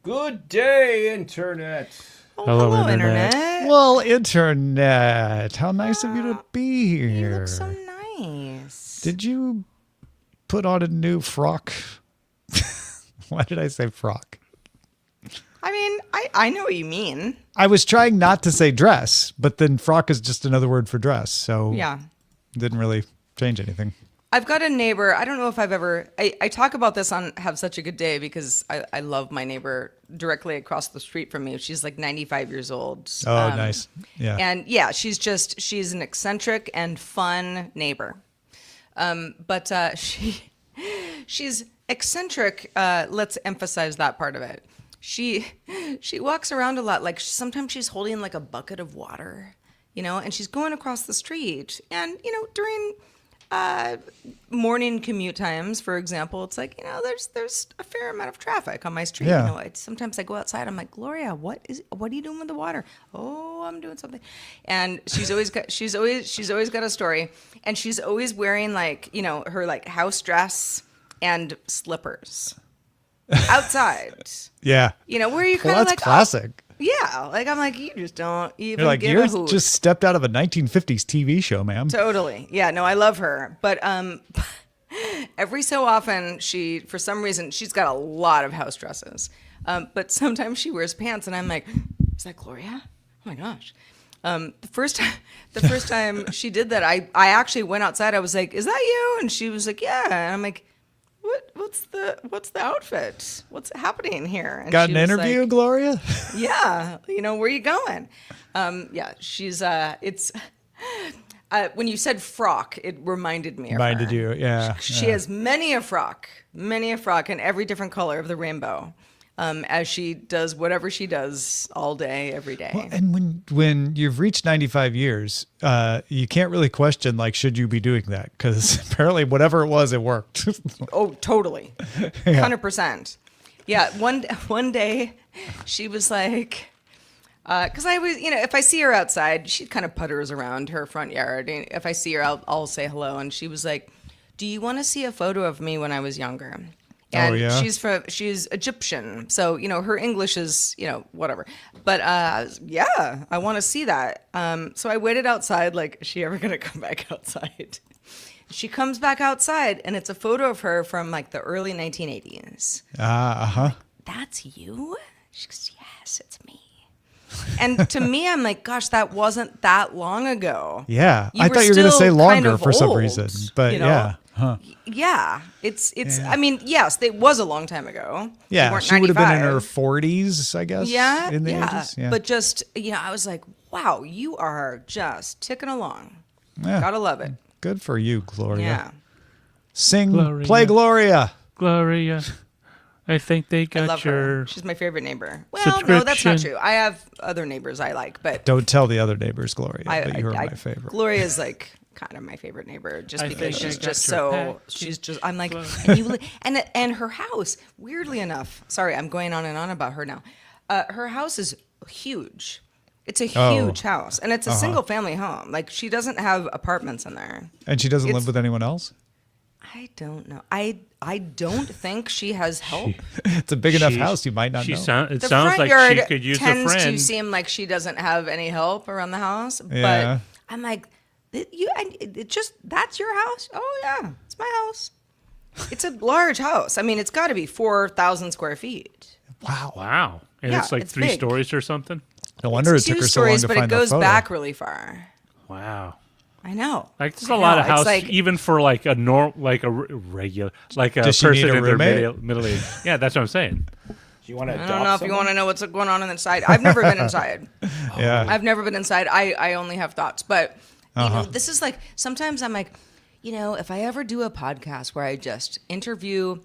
Good day, Internet. Oh, hello, Internet. Well, Internet, how nice of you to be here. You look so nice. Did you put on a new frock? Why did I say frock? I mean, I know what you mean. I was trying not to say dress, but then frock is just another word for dress, so yeah, didn't really change anything. I've got a neighbor. I don't know if I've ever... I talk about this on Have Such a Good Day because I love my neighbor directly across the street from me. She's like 95 years old. Oh, nice. Yeah. And yeah, she's an eccentric and fun neighbor. But she's eccentric. Let's emphasize that part of it. She walks around a lot. Like sometimes she's holding like a bucket of water, and she's going across the street. And, during... morning commute times, for example, it's like, there's a fair amount of traffic on my street. Yeah. Sometimes I go outside, I'm like, Gloria, what are you doing with the water? Oh, I'm doing something. And she's always got a story, and she's always wearing her like house dress and slippers outside. Yeah. Where you kind of that's like, classic. Yeah, I'm like, you just don't even You're like, give a you're hoot. just stepped out of a 1950s TV show, ma'am. Totally. Yeah, no, I love her. But every so often, for some reason, she's got a lot of house dresses. But sometimes she wears pants, and I'm like, is that Gloria? Oh my gosh. The first time she did that, I actually went outside. I was like, is that you? And she was like, yeah. And I'm like, what's the outfit? What's happening here? And got an interview, like, Gloria? Yeah. Where are you going? Yeah, she's, it's, when you said frock, it reminded me of her. Reminded you, yeah. She has many a frock in every different color of the rainbow. As she does whatever she does all day, every day. Well, and when you've reached 95 years, you can't really question, like, should you be doing that? Because apparently whatever it was, it worked. Oh, totally. 100%. Yeah, one day she was like, because I was, if I see her outside, she kind of putters around her front yard. And if I see her, I'll say hello. And she was like, do you want to see a photo of me when I was younger? And oh, yeah? she's Egyptian, so her English is whatever. But yeah, I want to see that. So I waited outside. Like, is she ever gonna come back outside? She comes back outside, and it's a photo of her from like the early 1980s. That's you? She goes, yes, it's me. And to me, I'm like, gosh, that wasn't that long ago. Yeah, I thought you were gonna say longer for some reason, but yeah. Huh. Yeah, it's. Yeah. I mean, yes, it was a long time ago. Yeah, she would have been in her 40s, I guess. Yeah, in the ages. Yeah. But just I was like, wow, you are just ticking along. Yeah. Gotta love it. Good for you, Gloria. Yeah. Sing, Gloria. play Gloria. Gloria. I think they got I love your her. She's my favorite neighbor. Well, no, that's not true. I have other neighbors I like, but don't tell the other neighbors, Gloria. But you're my favorite. Gloria's like kind of my favorite neighbor, just because she's just so. She's just. I'm like, and her house. Weirdly enough, sorry, I'm going on and on about her now. Her house is huge. It's a huge house, and it's a single family home. Like, she doesn't have apartments in there. And she doesn't live with anyone else? I don't know. I don't think she has help. It's a big enough house, you might not know. It sounds like she could use a friend. Tends to seem like she doesn't have any help around the house. Yeah. But I'm like, that's your house? Oh yeah, it's my house. It's a large house. I mean, it's got to be 4,000 square feet. Wow. And it's like 3 stories or something? No wonder it took her so long to find the photo. But it goes back really far. Wow. I know. Like, there's a lot of house, even for like a regular, like a person in their middle age. Yeah, that's what I'm saying. Do you want to adopt I don't know if someone? you want to know what's going on inside. I've never been inside. Yeah. I've never been inside. I only have thoughts. But, this is like, sometimes I'm like, if I ever do a podcast where I just interview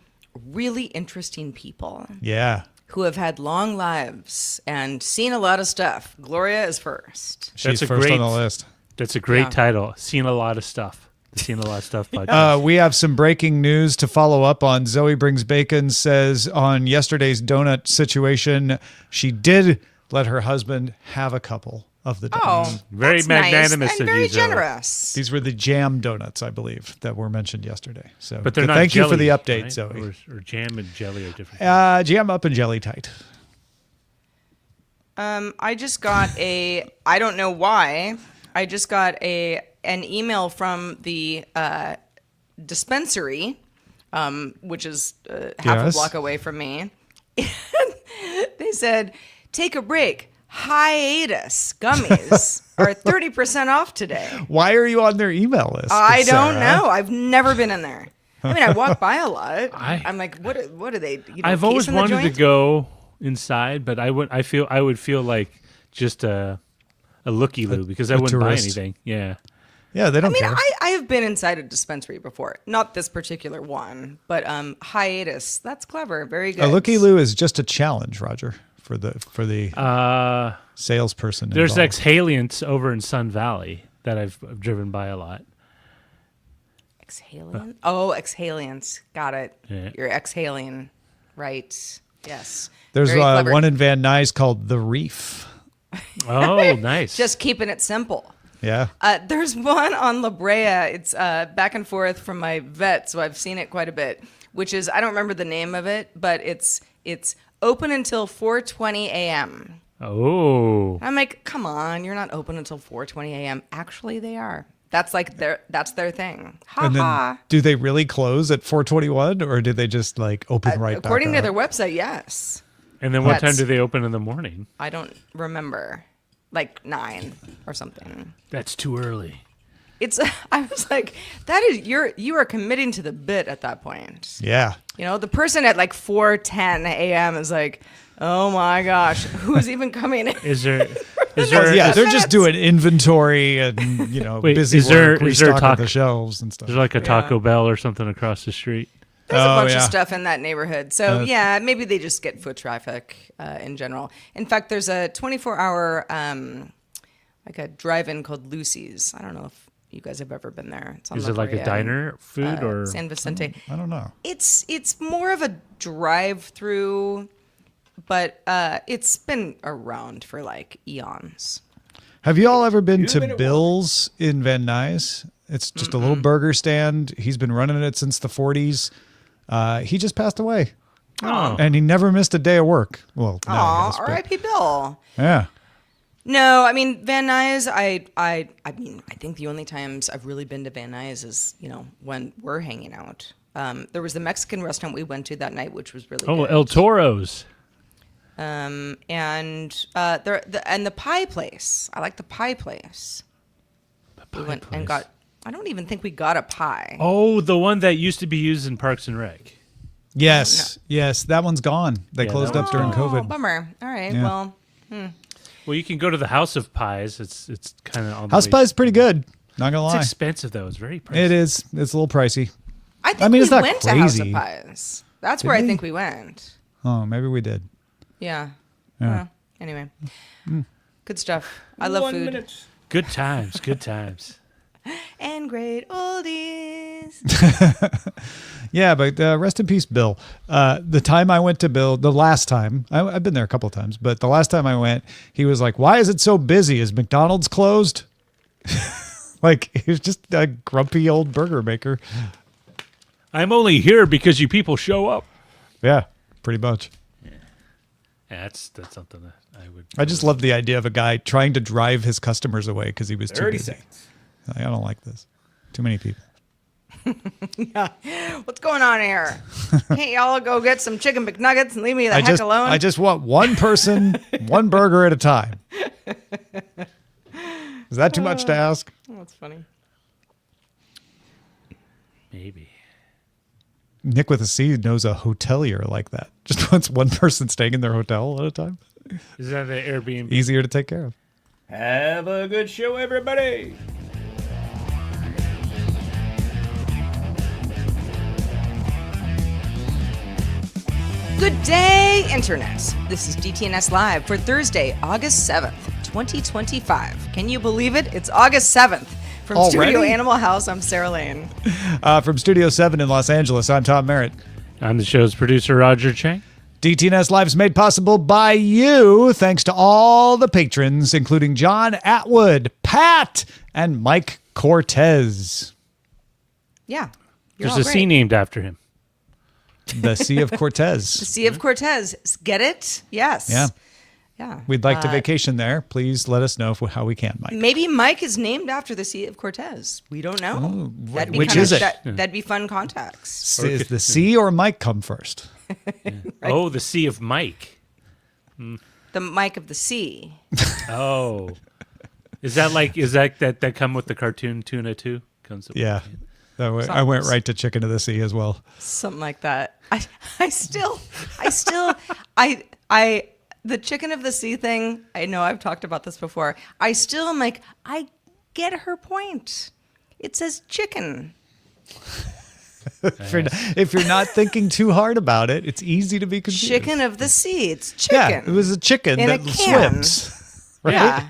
really interesting people. Yeah. Who have had long lives and seen a lot of stuff. Gloria is first. She's first on the list. That's a great title. Seen a lot of stuff. Seen a lot of stuff. Podcast. We have some breaking news to follow up on. Zoe Brings Bacon says on yesterday's donut situation, she did let her husband have a couple of the donuts. Oh, very that's magnanimous nice and of very you, Zoe. generous. These were the jam donuts, I believe, that were mentioned yesterday. So, but they're not thank jelly, you for the update, right? Zoe. Or jam and jelly are different. Jam up and jelly tight. I just got I don't know why. I just got an email from the dispensary, which is half a block away from me. They said, take a break. Hiatus gummies are 30% off today. Why are you on their email list? I don't know. I've never been in there. I mean, I walk by a lot. I'm like, what are they? I've always wanted to go inside, but I would feel like just a looky-loo because I wouldn't buy anything. Yeah. Yeah, they don't care. I have been inside a dispensary before. Not this particular one, but hiatus. That's clever. Very good. A looky-loo is just a challenge, Roger, for the salesperson. There's involved. Exhalients over in Sun Valley that I've driven by a lot. Exhaliant? Exhalients. Got it. Yeah. You're exhaling. Right. Yes. There's one in Van Nuys called The Reef. Oh, nice. Just keeping it simple. Yeah. There's one on La Brea. It's back and forth from my vet, so I've seen it quite a bit, which is, I don't remember the name of it, but it's open until 4:20 a.m. Oh. I'm like, come on, you're not open until 4:20 a.m. Actually, they are. That's their thing. Ha and then, ha. do they really close at 4:21, or do they just like open right back according to up? their website, yes. And then what time do they open in the morning? I don't remember. Like 9 or something. That's too early. I was like, you are committing to the bit at that point. Yeah. You know, the person at like 4:10 a.m. is like, oh my gosh, who's even coming in? Is there yeah, they're just doing inventory and busy work, restocking the shelves and stuff. Is there like a Taco Bell or something across the street? There's a bunch of stuff in that neighborhood. So, yeah, maybe they just get foot traffic in general. In fact, there's a 24-hour like a drive-in called Lucy's. I don't know if you guys have ever been there. It's on Is it like a diner food or San Vicente? I don't know. It's more of a drive-through, but it's been around for like eons. Have you all ever been to Bill's in Van Nuys? It's just a little burger stand. He's been running it since the 40s. He just passed away. Oh. And he never missed a day of work. Well, R.I.P. Bill. Yeah. No, I mean, Van Nuys, I think the only times I've really been to Van Nuys is, when we're hanging out. There was the Mexican restaurant we went to that night, which was really good. Oh, El Toro's. And the pie place. I like the pie place. We went and got, I don't even think we got a pie. Oh, the one that used to be used in Parks and Rec. Yes, yes, that one's gone. They closed up during COVID. Bummer. All right, Yeah. well. Well, you can go to the House of Pies. It's kind of on the House way. Pie is pretty good. Not gonna lie. It's expensive though. It's very pricey. It is. It's a little pricey. I think it's we not went to House of crazy. Pies. That's where I think we went. Oh, maybe we did. Yeah. Yeah. Well, anyway. Good stuff. I love 1 food. minute. Good times. Good times. And great oldies. Yeah, but rest in peace, Bill. The time I went to Bill, the last time, I've been there a couple of times, but the last time I went, he was like, "Why is it so busy? Is McDonald's closed?" Like, he was just a grumpy old burger maker. I'm only here because you people show up. Yeah, pretty much. Yeah, that's something that I would. I just love the idea of a guy trying to drive his customers away because he was too 30 busy. seconds. Like, I don't like this. Too many people. Yeah. What's going on here? Can't y'all go get some chicken McNuggets and leave me the heck alone? I just want one person, one burger at a time. Is that too much to ask? Oh, that's funny. Maybe. Nick with a C knows a hotelier like that. Just wants one person staying in their hotel at a time. Is that the Airbnb? Easier to take care of. Have a good show, everybody. Good day, Internet. This is DTNS Live for Thursday, August 7th, 2025. Can you believe it? It's August 7th. From Already? Studio Animal House, I'm Sarah Lane. From Studio 7 in Los Angeles, I'm Tom Merritt. I'm the show's producer, Roger Chang. DTNS Live is made possible by you, thanks to all the patrons, including John Atwood, Pat, and Mike Cortez. Yeah. There's a sea named after him. The Sea of Cortez. The Sea of Cortez. Get it? Yes. Yeah. Yeah. We'd like to vacation there. Please let us know how we can, Mike. Maybe Mike is named after the Sea of Cortez. We don't know. Which is it? That'd be fun context. Is the C or Mike come first? Right. Oh, the Sea of Mike. The Mike of the Sea. Oh. Is that come with the cartoon Tuna too? Yeah. I went right to Chicken of the Sea as well. Something like that. The Chicken of the Sea thing, I know I've talked about this before. I still am like, I get her point. It says chicken. If you're not thinking too hard about it, it's easy to be confused. Chicken of the Sea. It's chicken. Yeah, it was a chicken in that a can. swims. Right? Yeah.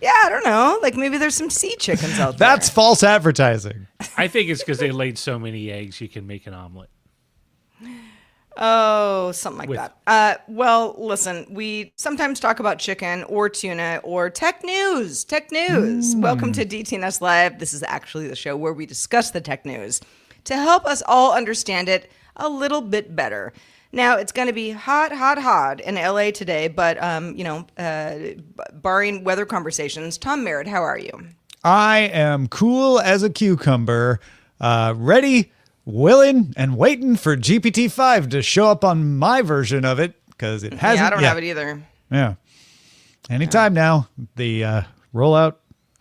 Yeah, I don't know. Like maybe there's some sea chickens out there. That's false advertising. I think it's because they laid so many eggs you can make an omelet. Oh, something like that. Well, listen, we sometimes talk about chicken or tuna or tech news. Welcome to DTNS Live. This is actually the show where we discuss the tech news to help us all understand it a little bit better. Now, it's going to be hot in LA today, but, barring weather conversations, Tom Merritt, how are you? I am cool as a cucumber, ready, willing, and waiting for GPT-5 to show up on my version of it, because it hasn't yet. I don't have it either. Yeah. Anytime now. The rollout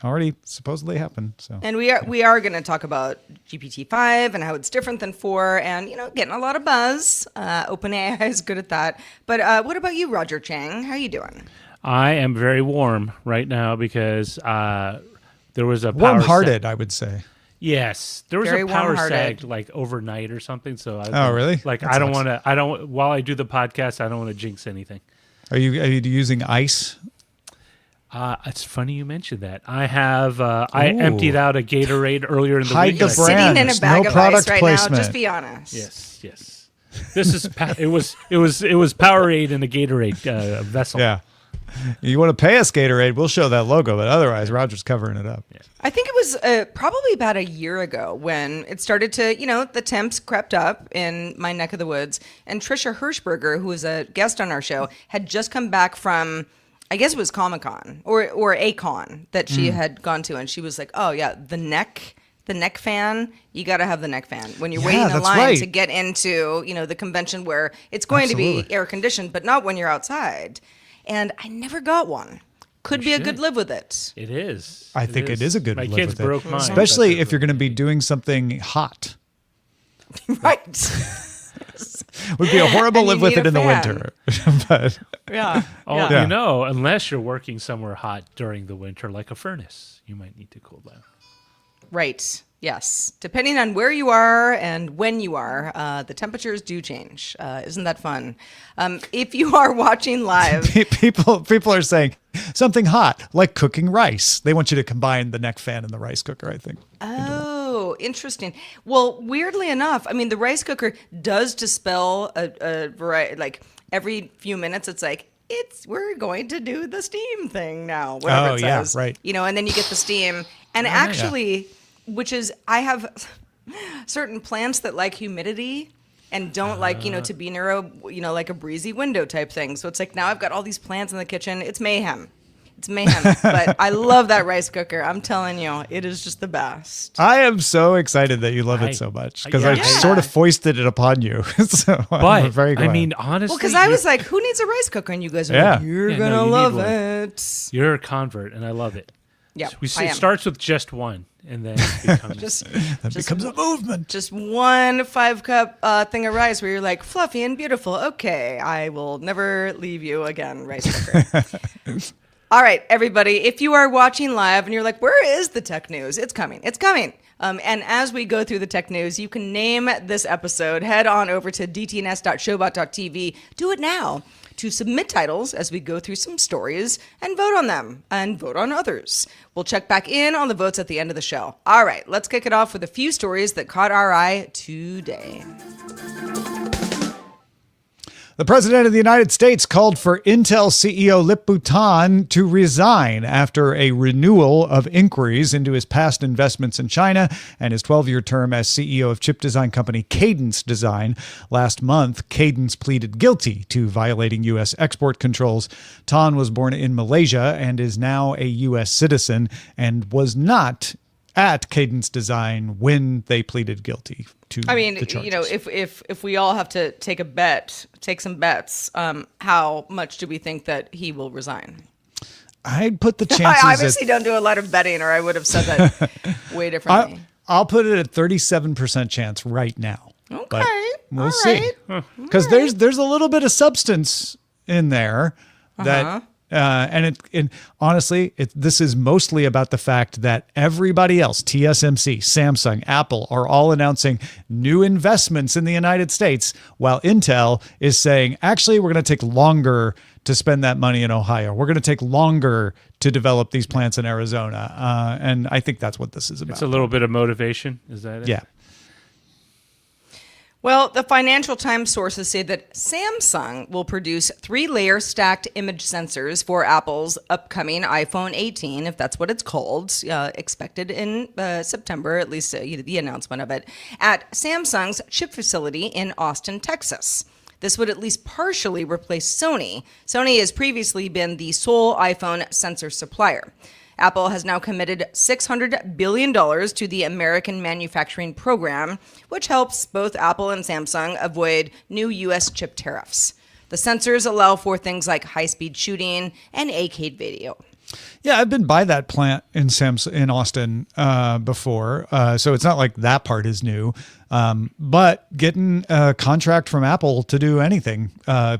already supposedly happened. So. And we are going to talk about GPT-5 and how it's different than 4 and, getting a lot of buzz. OpenAI is good at that. But what about you, Roger Chang? How you doing? I am very warm right now because there was a warm-hearted, I would say. Yes, there was a power sag like overnight or something. So really? Like I don't want to. While I do the podcast, I don't want to jinx anything. Are you using ice? It's funny you mentioned that. I have. I emptied out a Gatorade earlier in the week. The sitting in a bag no of product ice right placement. now. Just be honest. Yes. This is. It was Powerade in a Gatorade vessel. Yeah. You want to pay us Gatorade, we'll show that logo, but otherwise Roger's covering it up. Yeah. I think it was probably about a year ago when it started to, the temps crept up in my neck of the woods. And Trisha Hirschberger, who was a guest on our show, had just come back from, I guess it was Comic-Con or a con that she had gone to. And she was like, oh, yeah, the neck fan, you got to have the neck fan when you're waiting in line to get into, the convention where it's going to be air conditioned, but not when you're outside. And I never got one. Could be a good live with it. It is. I think it is a good live with it. My kids broke mine. Especially if you're going to be doing something hot. Right. Would be a horrible live with it in the winter. But yeah. Unless you're working somewhere hot during the winter, like a furnace, you might need to cool down. Right. Yes. Depending on where you are and when you are, the temperatures do change. Isn't that fun? If you are watching live, people are saying something hot, like cooking rice. They want you to combine the neck fan and the rice cooker, I think. Oh, interesting. Well, weirdly enough, I mean, the rice cooker does dispel a variety. Like every few minutes, it's like, we're going to do the steam thing now. Whatever it says. Yeah, right. And then you get the steam. And actually... Which is, I have certain plants that like humidity and don't like, to be near a, like a breezy window type thing. So it's like now I've got all these plants in the kitchen. It's mayhem. But I love that rice cooker. I'm telling you, it is just the best. I am so excited that you love it so much because I sort of foisted it upon you. So I'm very glad. I mean, honestly. Well, because I was like, who needs a rice cooker? And you guys are like, you're going to love it. You're a convert, and I love it. Yeah, it starts with just one, and then it becomes becomes a movement. Just 1 5-cup thing of rice where you're like, fluffy and beautiful. Okay, I will never leave you again, rice cooker. All right, everybody, if you are watching live and you're like, where is the tech news? It's coming. And as we go through the tech news, you can name this episode. Head on over to dtns.showbot.tv. Do it now to submit titles as we go through some stories and vote on them and vote on others. We'll check back in on the votes at the end of the show. All right, let's kick it off with a few stories that caught our eye today. The president of the United States called for Intel CEO Lip-Bu to resign after a renewal of inquiries into his past investments in China and his 12-year term as CEO of chip design company Cadence Design. Last month, Cadence pleaded guilty to violating U.S. export controls. Tan was born in Malaysia and is now a U.S. citizen and was not at Cadence Design when they pleaded guilty to the charges. If we all have to take some bets, how much do we think that he will resign? I'd put the chances. I obviously don't do a lot of betting, or I would have said that way differently. I'll put it at 37% chance right now. Okay, but we'll all see. Because there's a little bit of substance in there that. And honestly, this is mostly about the fact that everybody else, TSMC, Samsung, Apple, are all announcing new investments in the United States, while Intel is saying, actually, we're going to take longer to spend that money in Ohio. We're going to take longer to develop these plants in Arizona. And I think that's what this is about. It's a little bit of motivation. Is that it? Yeah. Well, the Financial Times sources say that Samsung will produce 3-layer stacked image sensors for Apple's upcoming iPhone 18, if that's what it's called, expected in September, at least the announcement of it, at Samsung's chip facility in Austin, Texas. This would at least partially replace Sony. Sony has previously been the sole iPhone sensor supplier. Apple has now committed $600 billion to the American Manufacturing Program, which helps both Apple and Samsung avoid new U.S. chip tariffs. The sensors allow for things like high-speed shooting and 8K video. Yeah, I've been by that plant in Austin before, so it's not like that part is new. But getting a contract from Apple to do anything,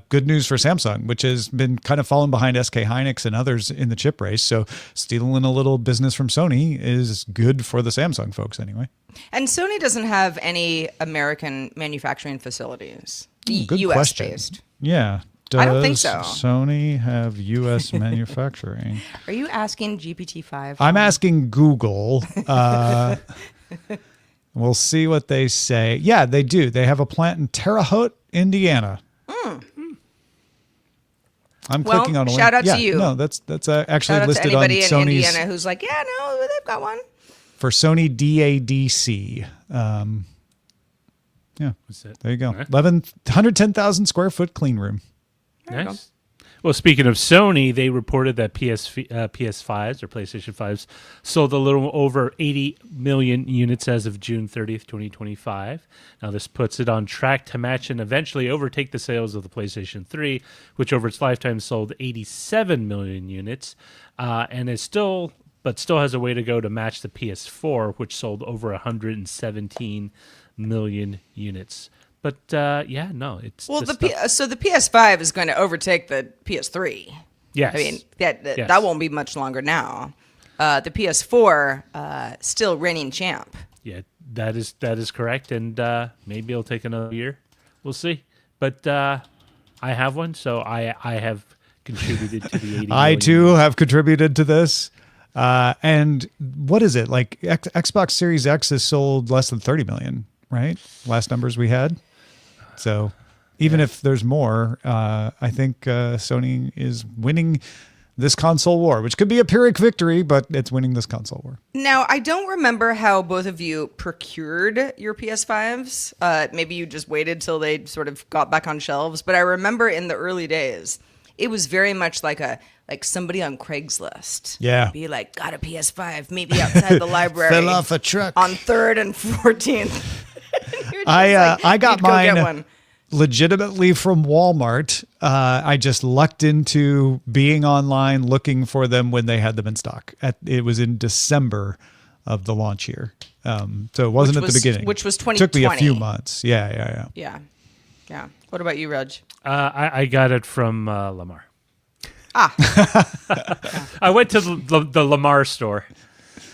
good news for Samsung, which has been kind of falling behind SK Hynix and others in the chip race. So stealing a little business from Sony is good for the Samsung folks anyway. And Sony doesn't have any American manufacturing facilities, good US question. based. Yeah. I don't think so. Sony have U.S. manufacturing? Are you asking GPT-5? I'm asking Google. We'll see what they say. Yeah, they do. They have a plant in Terre Haute, Indiana. I'm clicking on a link. Shout out to you. No, that's actually shout listed out to on anybody in Sony's. Indiana who's like, yeah, no, they've got one. For Sony DADC. Yeah, there you go. 110,000 square foot clean room. Nice. Well, speaking of Sony, they reported that PS5s or PlayStation 5s sold a little over 80 million units as of June 30th, 2025. Now, this puts it on track to match and eventually overtake the sales of the PlayStation 3, which over its lifetime sold 87 million units, and is still has a way to go to match the PS4, which sold over 117 million units. But it's well. So the PS5 is going to overtake the PS3. Yes, I mean that won't be much longer now. The PS4 still reigning champ. Yeah, that is correct, and maybe it'll take another year. We'll see. But I have one, so I have contributed to the 80. I too have contributed to this. And what is it like? Xbox Series X has sold less than 30 million, right? Last numbers we had. So even if there's more, I think Sony is winning this console war, which could be a Pyrrhic victory, but it's winning this console war. Now, I don't remember how both of you procured your PS5s. Maybe you just waited till they sort of got back on shelves. But I remember in the early days, it was very much like somebody on Craigslist. Yeah. Be like, got a PS5, meet me outside the library. Fell off a truck. On 3rd and 14th. I got mine legitimately from Walmart. I just lucked into being online looking for them when they had them in stock. It was in December of the launch year. So it wasn't at the beginning. Which was 2020. Took me a few months. Yeah. What about you, Reg? I got it from Lamar. I went to the Lamar store.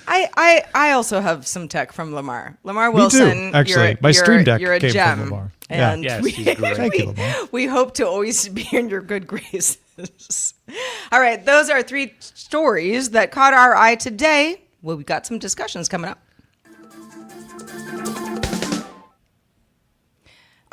I also have some tech from Lamar. Lamar Wilson. Me too, actually. My Stream Deck you're a came gem. from Lamar. And yes, he's great. Thank you, Lamar. We hope to always be in your good graces. All right, those are 3 stories that caught our eye today. Well, we've got some discussions coming up.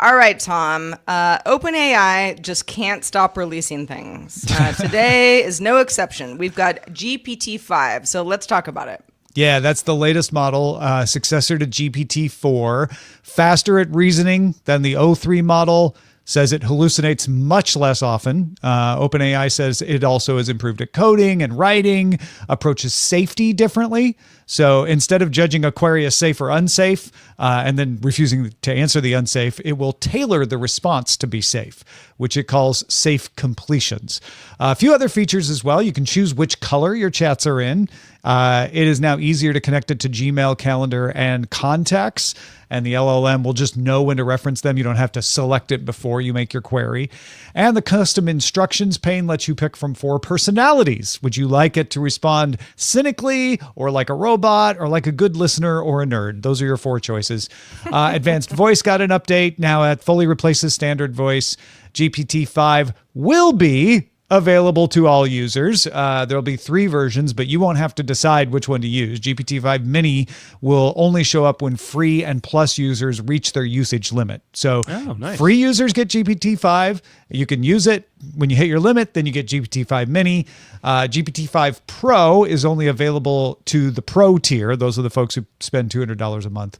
All right, Tom. OpenAI just can't stop releasing things. Today is no exception. We've got GPT-5, so let's talk about it. Yeah, that's the latest model, successor to GPT-4. Faster at reasoning than the O3 model. Says it hallucinates much less often. OpenAI says it also has improved at coding and writing, approaches safety differently. So instead of judging a query as safe or unsafe, and then refusing to answer the unsafe, it will tailor the response to be safe, which it calls safe completions. A few other features as well. You can choose which color your chats are in. It is now easier to connect it to Gmail, Calendar, and Contacts. And the LLM will just know when to reference them. You don't have to select it before you make your query. And the custom instructions pane lets you pick from 4 personalities. Would you like it to respond cynically, or like a robot, or like a good listener, or a nerd? Those are your 4 choices. Advanced voice got an update. Now it fully replaces standard voice. GPT-5 will be available to all users. There'll be 3 versions, but you won't have to decide which one to use. GPT-5 Mini will only show up when free and plus users reach their usage limit. So nice. Free users get GPT-5. You can use it. When you hit your limit, then you get GPT-5 Mini. GPT-5 Pro is only available to the Pro tier. Those are the folks who spend $200 a month.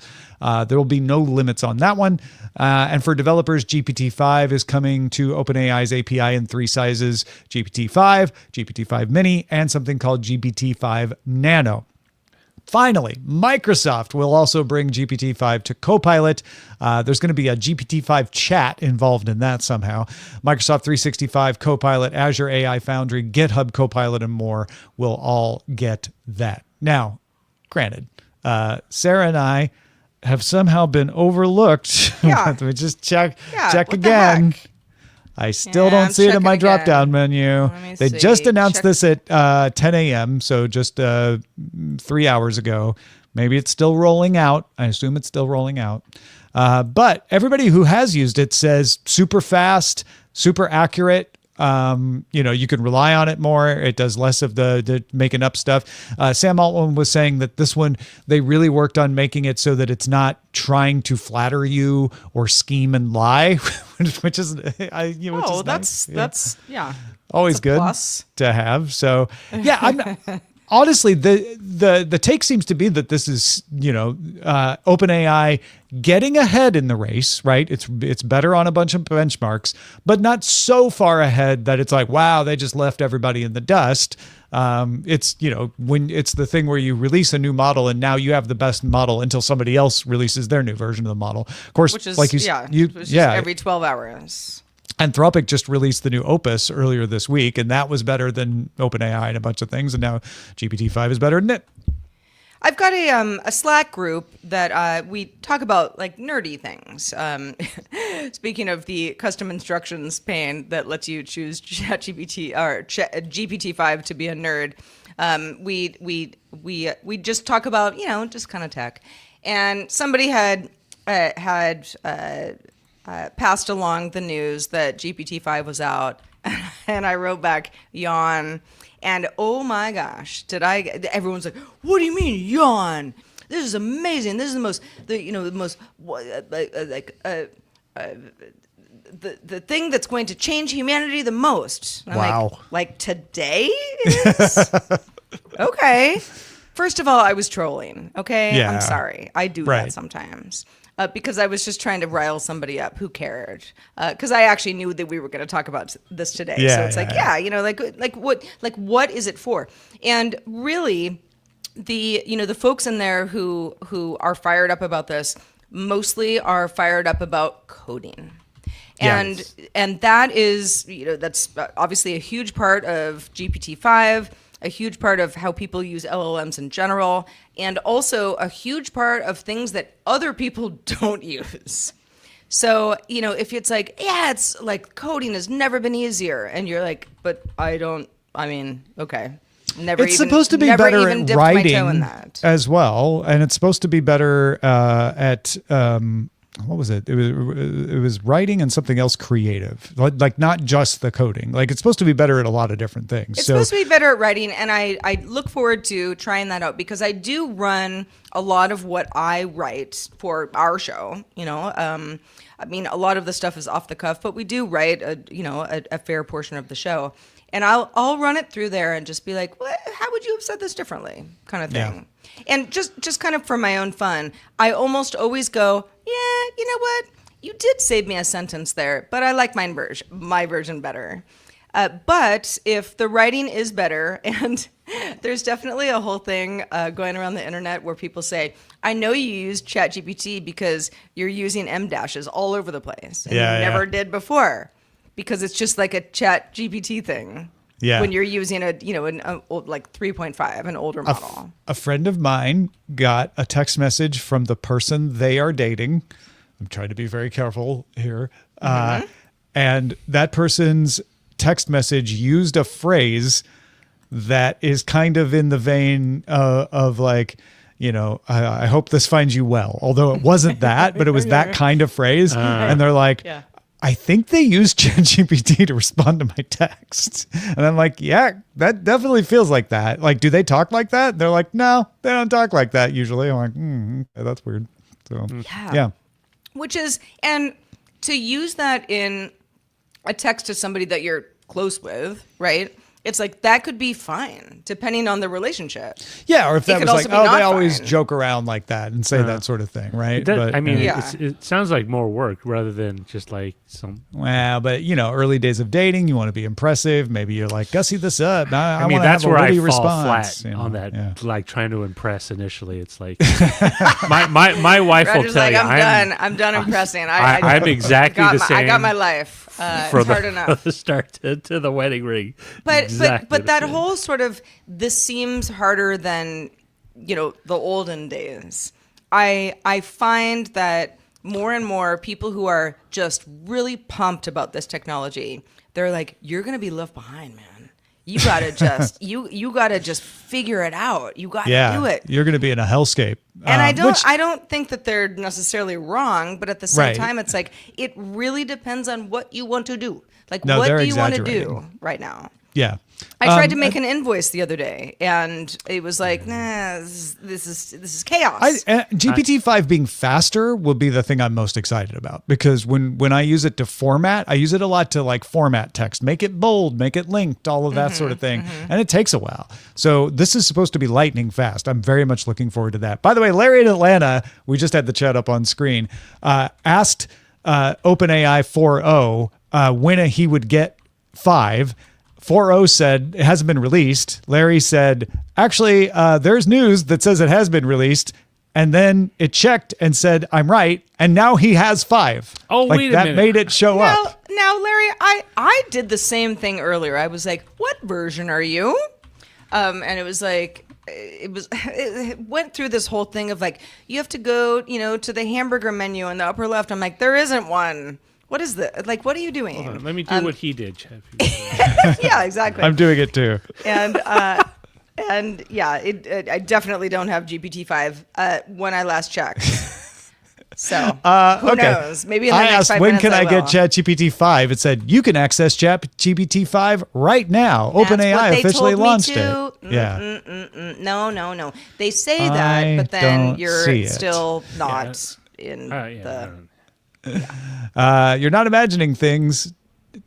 There will be no limits on that one. And for developers, GPT-5 is coming to OpenAI's API in 3 sizes: GPT-5, GPT-5 Mini, and something called GPT-5 Nano. Finally, Microsoft will also bring GPT-5 to Copilot. There's going to be a GPT-5 chat involved in that somehow. Microsoft 365, Copilot, Azure AI Foundry, GitHub Copilot, and more will all get that. Now, granted, Sarah and I have somehow been overlooked. Yeah. Let me just check what again. the heck? I still Yeah, don't I'm see it in my checking again. drop-down menu. me They see. just announced Check. this at 10 a.m., so just 3 hours ago. Maybe it's still rolling out. I assume it's still rolling out. But everybody who has used it says super fast, super accurate. You can rely on it more. It does less of the making up stuff. Sam Altman was saying that this one, they really worked on making it so that it's not trying to flatter you or scheme and lie, which is, That's yeah. always It's a good plus. to have. So yeah, honestly, the take seems to be that this is, OpenAI getting ahead in the race, right? It's better on a bunch of benchmarks, but not so far ahead that it's like, wow, they just left everybody in the dust. It's, when it's the thing where you release a new model and now you have the best model until somebody else releases their new version of the model. Of course, Which is like every 12 hours. Anthropic just released the new Opus earlier this week, and that was better than OpenAI and a bunch of things. And now GPT-5 is better than it. I've got a Slack group that we talk about like nerdy things. Speaking of the custom instructions pane that lets you choose ChatGPT or GPT-5 to be a nerd, we just talk about just kind of tech, and somebody had passed along the news that GPT-5 was out, and I wrote back, yawn. And oh my gosh, everyone's like, what do you mean, yawn? This is amazing. This is the thing that's going to change humanity the most. And I'm Wow. like today it is? Okay. First of all, I was trolling. Okay. Yeah. I'm sorry. I do Right. that sometimes. Because I was just trying to rile somebody up. Who cared? Because I actually knew that we were going to talk about this today. Yeah, So it's what is it for? And really, the folks in there who are fired up about this mostly are fired up about coding. And Yes. and that is that's obviously a huge part of GPT-5. A huge part of how people use LLMs in general, and also a huge part of things that other people don't use. So, if it's like, yeah, it's like coding has never been easier, and you're like, but okay. It's supposed to be better even at dipped my toe in writing that. as well, and it's supposed to be better at what was it? It was writing and something else creative, like not just the coding. Like it's supposed to be better at a lot of different things. It's supposed to be better at writing, and I look forward to trying that out because I do run a lot of what I write for our show. I mean, a lot of the stuff is off the cuff, but we do write a fair portion of the show. And I'll run it through there and just be like, well, how would you have said this differently? Kind of thing. Yeah. And just kind of for my own fun, I almost always go, yeah, you know what? You did save me a sentence there, but I like my version better. But if the writing is better, and there's definitely a whole thing going around the internet where people say, I know you use ChatGPT because you're using M dashes all over the place. And you never did before. Because it's just like a ChatGPT thing. Yeah. When you're using like 3.5, an older model. A friend of mine got a text message from the person they are dating. I'm trying to be very careful here. And that person's text message used a phrase that is kind of in the vein of like, I hope this finds you well. Although it wasn't that, but it was that kind of phrase. And they're like, I think they use ChatGPT to respond to my text. And I'm like, yeah, that definitely feels like that. Like, do they talk like that? They're like, no, they don't talk like that usually. I'm like, okay, that's weird. So, yeah. Which is, and to use that in a text to somebody that you're close with, right? It's like that could be fine depending on the relationship. Yeah, or if that was like, oh, they always joke around like that and say that sort of thing, right? But, I mean, it sounds like more work rather than just like some. Well, but early days of dating, you want to be impressive. Maybe you're like, gussy this up. I mean, that's where I fall response, flat on that. Like trying to impress initially, it's like my wife will tell like, you, I'm done impressing. I'm exactly the same. I got my life. It's hard enough. The start to the wedding ring. But that whole sort of, this seems harder than, the olden days. I find that more and more people who are just really pumped about this technology, they're like, you're going to be left behind, man. You got to just, you got to just figure it out. You got to do it. You're going to be in a hellscape. And I don't think that they're necessarily wrong, but at the same time, it's like, it really depends on what you want to do. Like, what do you want to do right now? Yeah. I tried to make an invoice the other day, and it was like, nah, this is chaos. GPT-5 being faster will be the thing I'm most excited about, because when I use it to format, I use it a lot to like format text, make it bold, make it linked, all of that sort of thing. And it takes a while. So this is supposed to be lightning fast. I'm very much looking forward to that. By the way, Larry in Atlanta, we just had the chat up on screen, asked OpenAI 4.0 when he would get 5. 4.0 said it hasn't been released. Larry said, actually, there's news that says it has been released. And then it checked and said, I'm right. And now he has 5. Oh, like, wait a that minute. made it show up. Now, Larry, I did the same thing earlier. I was like, what version are you? And it was like, it went through this whole thing of like, you have to go, to the hamburger menu in the upper left. I'm like, there isn't one. What is this? Like, what are you doing? Hold on, let me do what he did, Chad. Yeah, exactly. I'm doing it too. And yeah, I definitely don't have GPT-5 when I last checked. So who knows? Maybe in the next 5 minutes when can I get ChatGPT-5? It said you can access ChatGPT-5 right now. OpenAI officially launched it. Yeah. No. They say that, but then you're still not in the. You're not imagining things.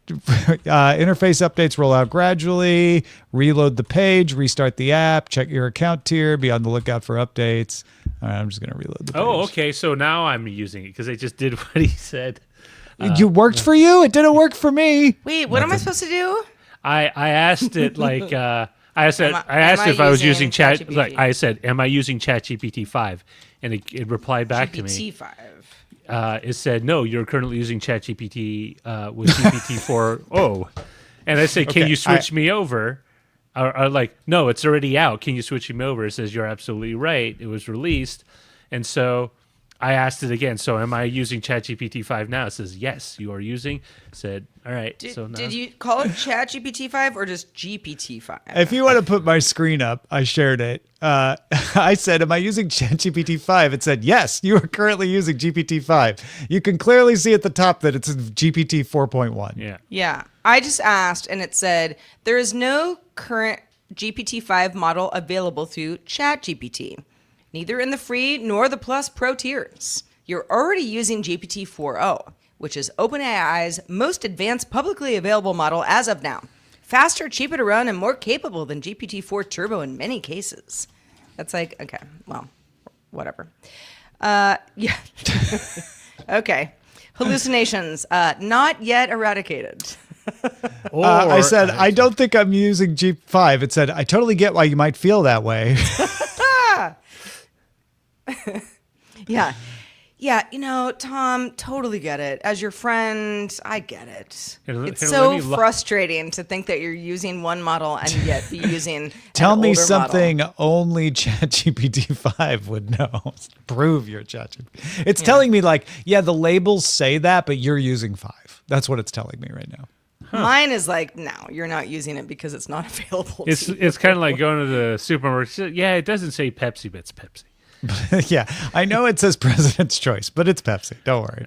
Interface updates roll out gradually. Reload the page, restart the app, check your account tier, be on the lookout for updates. All right, I'm just going to reload the page. Oh, okay. So now I'm using it because I just did what he said. It worked for you? It didn't work for me. Wait, what am I supposed to do? I asked it like I asked if I was using Chat. Like I said, am I using ChatGPT 5? And it replied back to me. GPT 5. It said, no, you're currently using ChatGPT with GPT 4.0. And I said, can you switch me over? Or like, no, it's already out. Can you switch me over? It says, you're absolutely right. It was released. And so I asked it again. So am I using ChatGPT 5 now? It says, yes, you are using. I said, all right. Did you call it ChatGPT 5 or just GPT 5? If you want to put my screen up, I shared it. I said, am I using ChatGPT 5? It said, yes, you are currently using GPT 5. You can clearly see at the top that it's GPT 4.1. Yeah. Yeah. I just asked and it said, there is no current GPT 5 model available through ChatGPT, neither in the free nor the Plus Pro tiers. You're already using GPT 4.0. which is OpenAI's most advanced publicly available model as of now. Faster, cheaper to run, and more capable than GPT-4 Turbo in many cases. That's like, okay, well, whatever. Yeah. Okay. Hallucinations, not yet eradicated. I said, I don't think I'm using G5. It said, I totally get why you might feel that way. Yeah. Yeah, Tom, totally get it. As your friend, I get it. It's so frustrating to think that you're using one model and yet be using Tell an me older something model. only ChatGPT-5 would know. Prove your ChatGPT. It's telling me like, yeah, the labels say that, but you're using 5. That's what it's telling me right now. Mine is like, no, you're not using it because it's not available. It's kind of like going to the supermarket. Yeah, it doesn't say Pepsi, but it's Pepsi. Yeah, I know it says President's Choice, but it's Pepsi. Don't worry.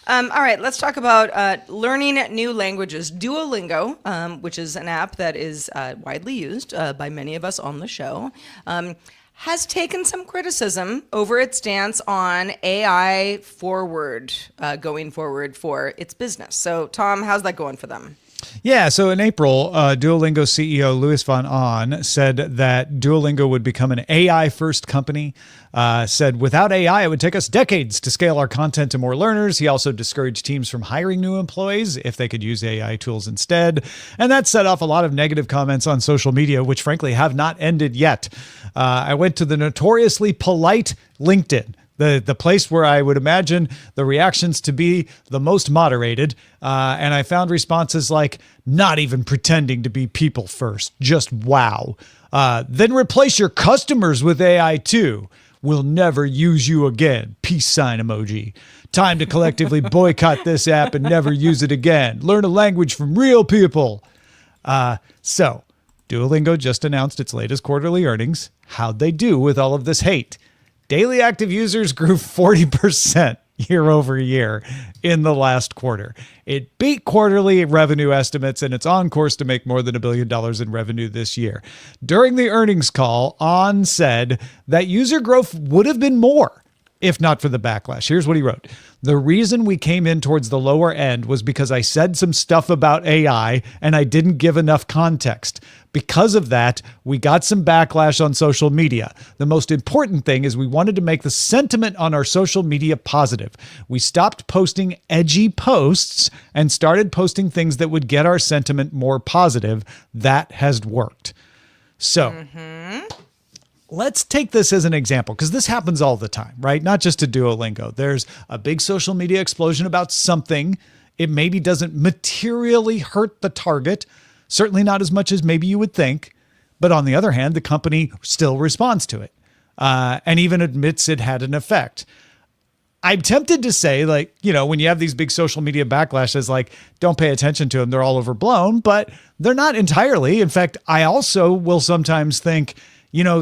All right, let's talk about learning new languages. Duolingo, which is an app that is widely used by many of us on the show, has taken some criticism over its stance on AI going forward for its business. So, Tom, how's that going for them? Yeah, so in April, Duolingo CEO Louis von Ahn said that Duolingo would become an AI-first company. Said without AI, it would take us decades to scale our content to more learners. He also discouraged teams from hiring new employees if they could use AI tools instead. And that set off a lot of negative comments on social media, which frankly have not ended yet. I went to the notoriously polite LinkedIn, the place where I would imagine the reactions to be the most moderated. And I found responses like, not even pretending to be people first, just wow. Then replace your customers with AI too. We'll never use you again. Peace sign emoji. Time to collectively boycott this app and never use it again. Learn a language from real people. So Duolingo just announced its latest quarterly earnings. How'd they do with all of this hate? Daily active users grew 40% year over year in the last quarter. It beat quarterly revenue estimates, and it's on course to make more than $1 billion in revenue this year. During the earnings call, Ahn said that user growth would have been more if not for the backlash. Here's what he wrote. The reason we came in towards the lower end was because I said some stuff about AI and I didn't give enough context. Because of that, we got some backlash on social media. The most important thing is we wanted to make the sentiment on our social media positive. We stopped posting edgy posts and started posting things that would get our sentiment more positive. That has worked. So, let's take this as an example, because this happens all the time, right? Not just to Duolingo. There's a big social media explosion about something. It maybe doesn't materially hurt the target, certainly not as much as maybe you would think. But on the other hand, the company still responds to it and even admits it had an effect. I'm tempted to say, like, when you have these big social media backlashes, like, don't pay attention to them. They're all overblown, but they're not entirely. In fact, I also will sometimes think,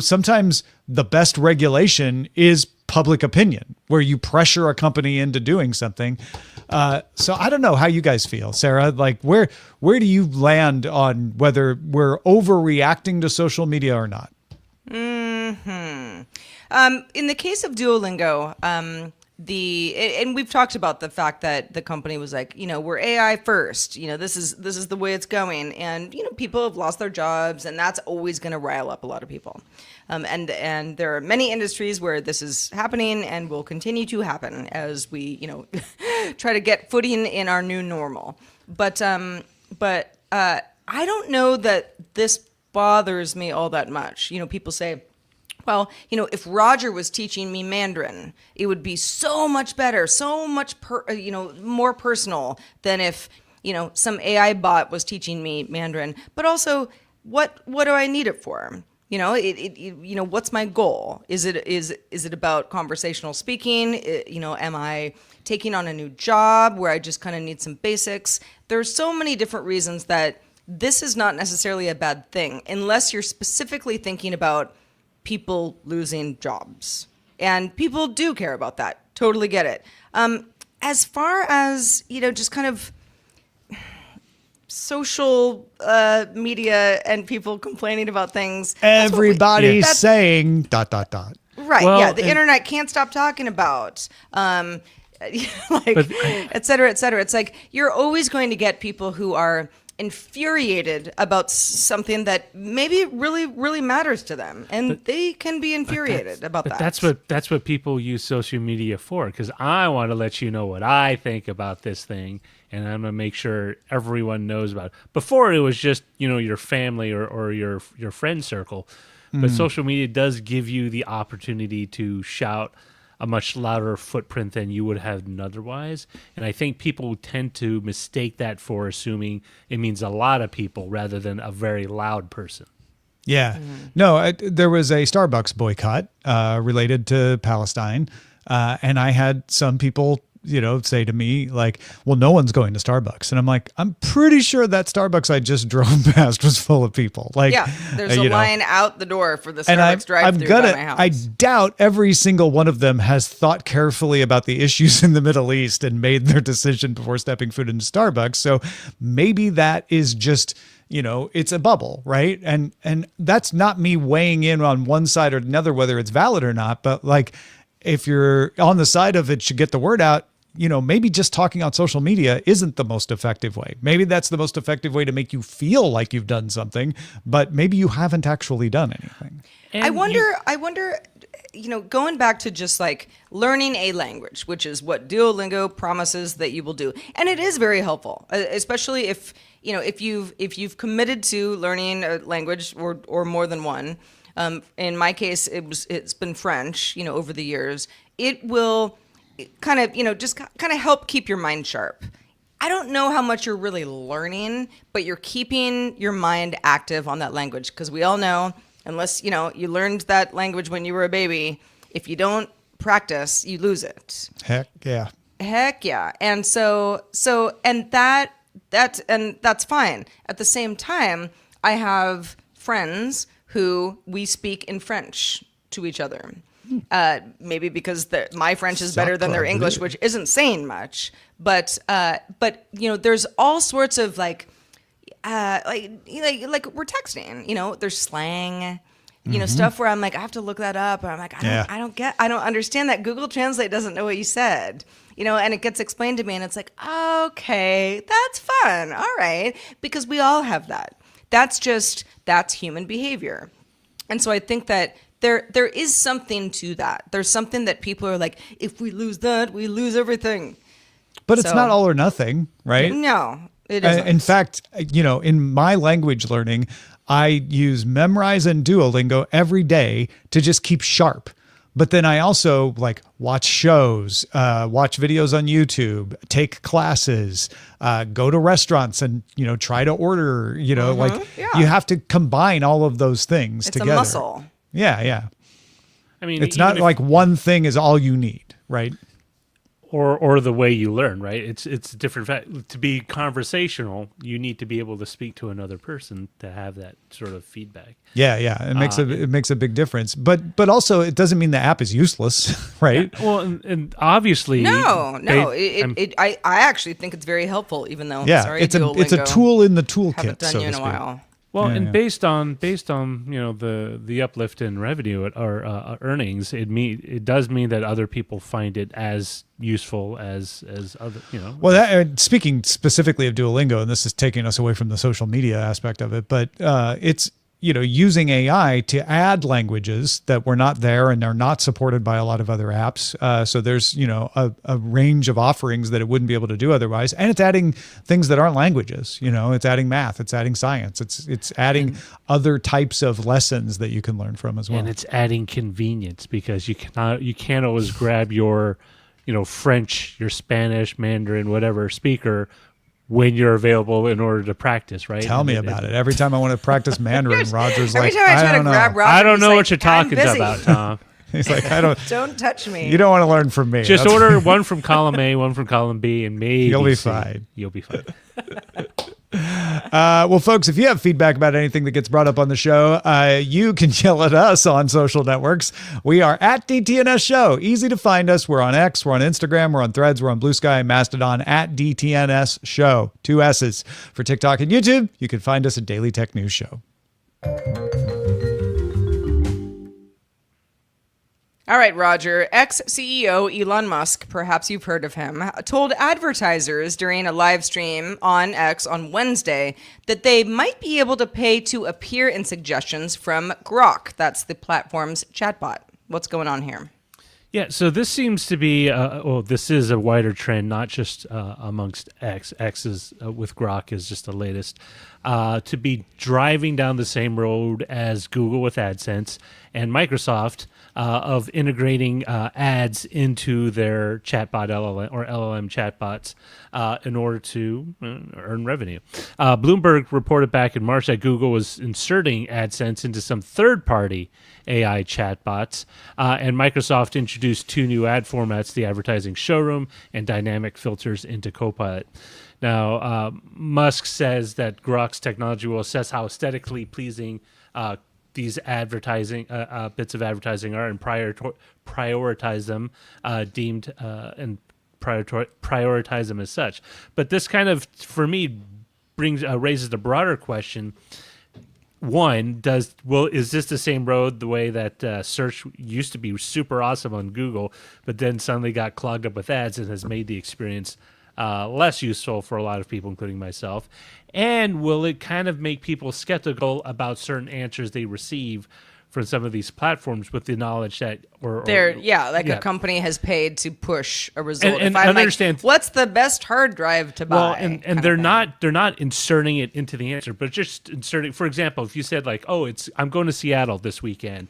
sometimes the best regulation is public opinion, where you pressure a company into doing something. So I don't know how you guys feel, Sarah. Like, where do you land on whether we're overreacting to social media or not? In the case of Duolingo, and we've talked about the fact that the company was like, we're AI first, this is the way it's going. And, people have lost their jobs, and that's always going to rile up a lot of people. And there are many industries where this is happening and will continue to happen as we, try to get footing in our new normal. But I don't know that this bothers me all that much. People say, well, if Roger was teaching me Mandarin, it would be so much better, so much, more personal than if, some AI bot was teaching me Mandarin. But also, what do I need it for? What's my goal? Is it about conversational speaking? Am I taking on a new job where I just kind of need some basics? There's so many different reasons that this is not necessarily a bad thing, unless you're specifically thinking about people losing jobs. And people do care about that. Totally get it. As far as, just kind of social media and people complaining about things. Everybody's saying ... Right. Well, yeah. The internet can't stop talking about. like, et cetera, et cetera. It's like you're always going to get people who are infuriated about something that maybe really, really matters to them, and they can be infuriated about that. That's what people use social media for, because I want to let you know what I think about this thing, and I'm gonna make sure everyone knows about it. Before, it was just your family or your friend circle, but social media does give you the opportunity to shout a much louder footprint than you would have done otherwise. And I think people tend to mistake that for assuming it means a lot of people rather than a very loud person. Yeah. No, there was a Starbucks boycott related to Palestine. And I had some people, say to me like, well, no one's going to Starbucks. And I'm like, I'm pretty sure that Starbucks I just drove past was full of people. Like, yeah, there's a line out the door for the and Starbucks drive-thru by my house. I doubt every single one of them has thought carefully about the issues in the Middle East and made their decision before stepping foot into Starbucks. So maybe that is just, it's a bubble, right? And that's not me weighing in on one side or another, whether it's valid or not. But like, if you're on the side of it should get the word out, maybe just talking on social media isn't the most effective way. Maybe that's the most effective way to make you feel like you've done something, but maybe you haven't actually done anything. And I wonder, going back to just like learning a language, which is what Duolingo promises that you will do. And it is very helpful, especially if you've committed to learning a language or more than one. In my case, it's been French, over the years. It will kind of, just kind of help keep your mind sharp. I don't know how much you're really learning, but you're keeping your mind active on that language, because we all know, unless, you learned that language when you were a baby, if you don't practice, you lose it. Heck yeah. And and that's fine. At the same time, I have friends who we speak in French to each other. Maybe because my French is better than their English, which isn't saying much. But there's all sorts of like we're texting. There's slang, stuff where I'm like, I have to look that up, and I'm like, I don't understand that. Google Translate doesn't know what you said, and it gets explained to me, and it's like, okay, that's fun, all right, because we all have that. That's human behavior, and so I think that. There is something to that. There's something that people are like, if we lose that, we lose everything. But it's not all or nothing, right? No, it isn't. In fact, in my language learning, I use Memrise and Duolingo every day to just keep sharp. But then I also like watch shows, watch videos on YouTube, take classes, go to restaurants and, try to order, you have to combine all of those things together. It's a muscle. Yeah. I mean, it's not like one thing is all you need, right? Or the way you learn, right? It's different. To be conversational, you need to be able to speak to another person to have that sort of feedback. Yeah. It makes a big difference. But also, it doesn't mean the app is useless, right? Yeah. Well, and obviously, no. I actually think it's very helpful, even though it's a tool in the toolkit. Haven't done you in a while. Well, based on the uplift in revenue or earnings, it does mean that other people find it as useful as other Well, speaking specifically of Duolingo, and this is taking us away from the social media aspect of it, but it's using AI to add languages that were not there and are not supported by a lot of other apps. So there's, a range of offerings that it wouldn't be able to do otherwise. And it's adding things that aren't languages. It's adding math, it's adding science, it's adding other types of lessons that you can learn from as well. And it's adding convenience, because you can't always grab your, French, your Spanish, Mandarin, whatever speaker when you're available in order to practice, right? Tell me about it. Every time I want to practice Mandarin, Roger's like, every time I try to grab Roger, I don't know like, what you're talking about, Tom. He's like, don't touch me. You don't want to learn from me. Just order one from column A, one from column B, and maybe you'll be fine. You'll be fine. Well, folks, if you have feedback about anything that gets brought up on the show, you can yell at us on social networks. We are at DTNS Show. Easy to find us. We're on X, we're on Instagram, we're on Threads, we're on Blue Sky, Mastodon, at DTNS Show. 2 S's. For TikTok and YouTube, you can find us at Daily Tech News Show. All right, Roger. Ex-CEO Elon Musk, perhaps you've heard of him, told advertisers during a live stream on X on Wednesday that they might be able to pay to appear in suggestions from Grok. That's the platform's chatbot. What's going on here? Yeah, so this seems to be, this is a wider trend, not just amongst X. X is, with Grok is just the latest, to be driving down the same road as Google with AdSense and Microsoft of integrating ads into their chatbot LLM or LLM chatbots in order to earn revenue. Bloomberg reported back in March that Google was inserting AdSense into some third-party AI chatbots, and Microsoft introduced 2 new ad formats, the advertising showroom and dynamic filters into Copilot. Now, Musk says that Grok's technology will assess how aesthetically pleasing these advertising bits of advertising are and prioritize them deemed and prioritize them as such. But this kind of, for me, raises the broader question. One, is this the same road the way that search used to be super awesome on Google, but then suddenly got clogged up with ads and has made the experience less useful for a lot of people, including myself? And will it kind of make people skeptical about certain answers they receive from some of these platforms with the knowledge that a company has paid to push a result. And if I understand, what's the best hard drive to buy? Well, and they're not inserting it into the answer, but just inserting. For example, if you said like, "Oh, I'm going to Seattle this weekend.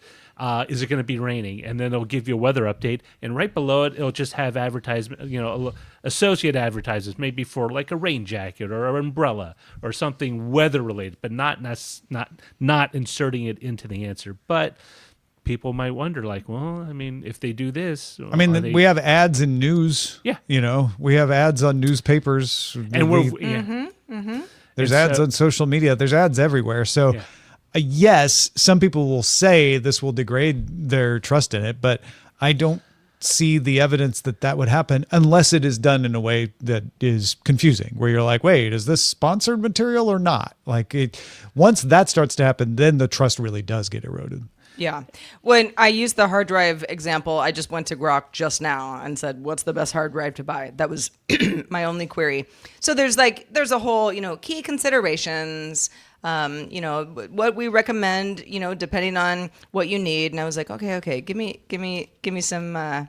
Is it going to be raining?" And then it'll give you a weather update, and right below it, it'll just have advertisement, associate advertisements, maybe for like a rain jacket or an umbrella or something weather related, but not inserting it into the answer. But people might wonder, like, well, I mean, if they do this, we have ads in news. Yeah, we have ads on newspapers, and there's ads on social media. There's ads everywhere. So. Yeah. Yes, some people will say this will degrade their trust in it, but I don't see the evidence that would happen unless it is done in a way that is confusing, where you're like, wait, is this sponsored material or not? Once that starts to happen, then the trust really does get eroded. Yeah. When I used the hard drive example, I just went to Grok just now and said, what's the best hard drive to buy? That was my only query. So there's a whole, key considerations, what we recommend, depending on what you need. And I was like, okay, give me some,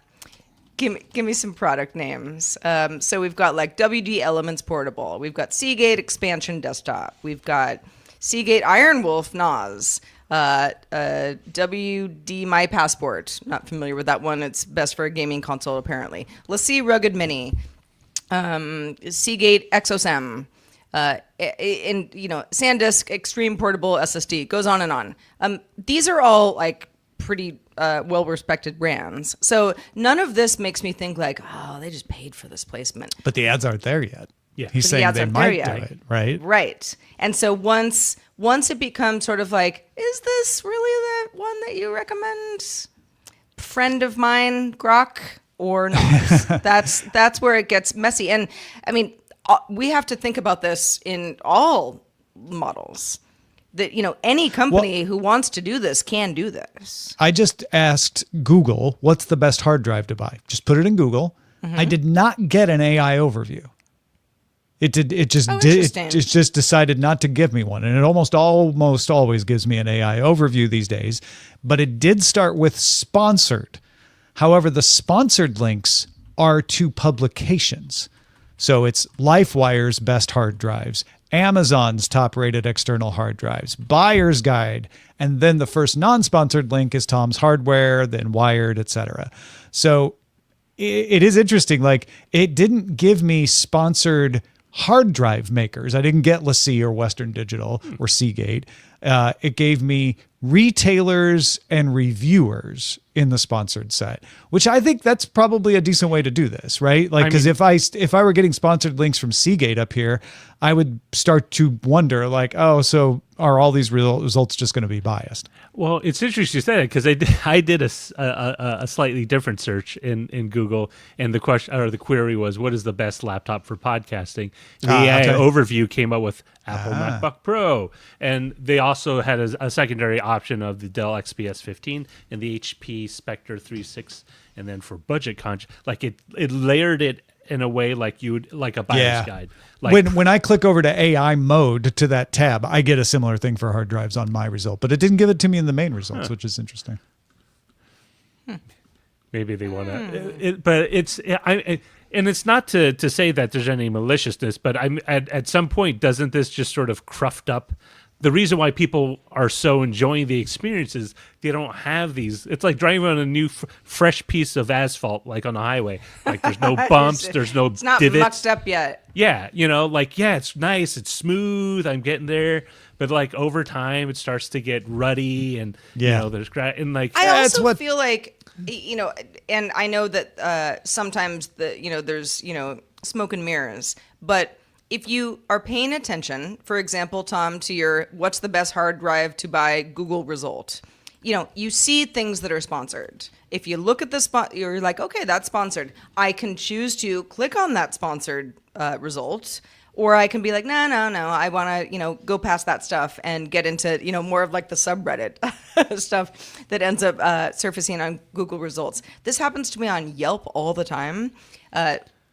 give me some product names. So we've got like WD Elements Portable. We've got Seagate Expansion Desktop. We've got Seagate Iron Wolf NAS. WD My Passport. Not familiar with that one. It's best for a gaming console, apparently. LaCie Rugged Mini. Seagate ExoSem. SanDisk Extreme Portable SSD. Goes on and on. These are all like pretty well-respected brands. So none of this makes me think like, oh, they just paid for this placement. But the ads aren't there yet. Yeah. He's saying they might do it, right? Right. And so once it becomes sort of like, is this really the one that you recommend, friend of mine, Grok, or not? That's where it gets messy. And I mean, we have to think about this in all models. That, any company who wants to do this can do this. I just asked Google, what's the best hard drive to buy? Just put it in Google. Mm-hmm. I did not get an AI overview. It just decided not to give me one. And it almost always gives me an AI overview these days. But it did start with sponsored. However, the sponsored links are to publications. So it's LifeWire's best hard drives, Amazon's top-rated external hard drives, Buyer's Guide, and then the first non-sponsored link is Tom's Hardware, then Wired, etc. So it is interesting. Like, it didn't give me sponsored hard drive makers. I didn't get LaCie or Western Digital or Seagate. It gave me retailers and reviewers in the sponsored set, which I think that's probably a decent way to do this, right? Like, because if I were getting sponsored links from Seagate up here, I would start to wonder, like, oh, so are all these results just going to be biased? Well, it's interesting you say that because I did a slightly different search in Google, and the question or the query was, "What is the best laptop for podcasting?" The AI overview came up with Apple MacBook Pro, and they also had a secondary option of the Dell XPS 15 and the HP Spectre 3.6. And then for budget like it layered it in a way like you would like a buyer's guide. Like when I click over to AI mode to that tab, I get a similar thing for hard drives on my result, but it didn't give it to me in the main results, which is interesting. Maybe they want to, but and it's not to say that there's any maliciousness, but at some point, doesn't this just sort of cruft up? The reason why people are so enjoying the experience is they don't have these. It's like driving on a new, fresh piece of asphalt, like on the highway. Like there's no bumps, there's no It's not divots. mucked up yet. Yeah, it's nice, it's smooth. I'm getting there, but like over time, it starts to get ruddy, and there's and like I also feel like, and I know that sometimes there's smoke and mirrors, but if you are paying attention, for example, Tom, to your what's the best hard drive to buy Google result, you see things that are sponsored. If you look at the spot, you're like, okay, that's sponsored. I can choose to click on that sponsored result, or I can be like, no, I want to, go past that stuff and get into, more of like the subreddit stuff that ends up surfacing on Google results. This happens to me on Yelp all the time.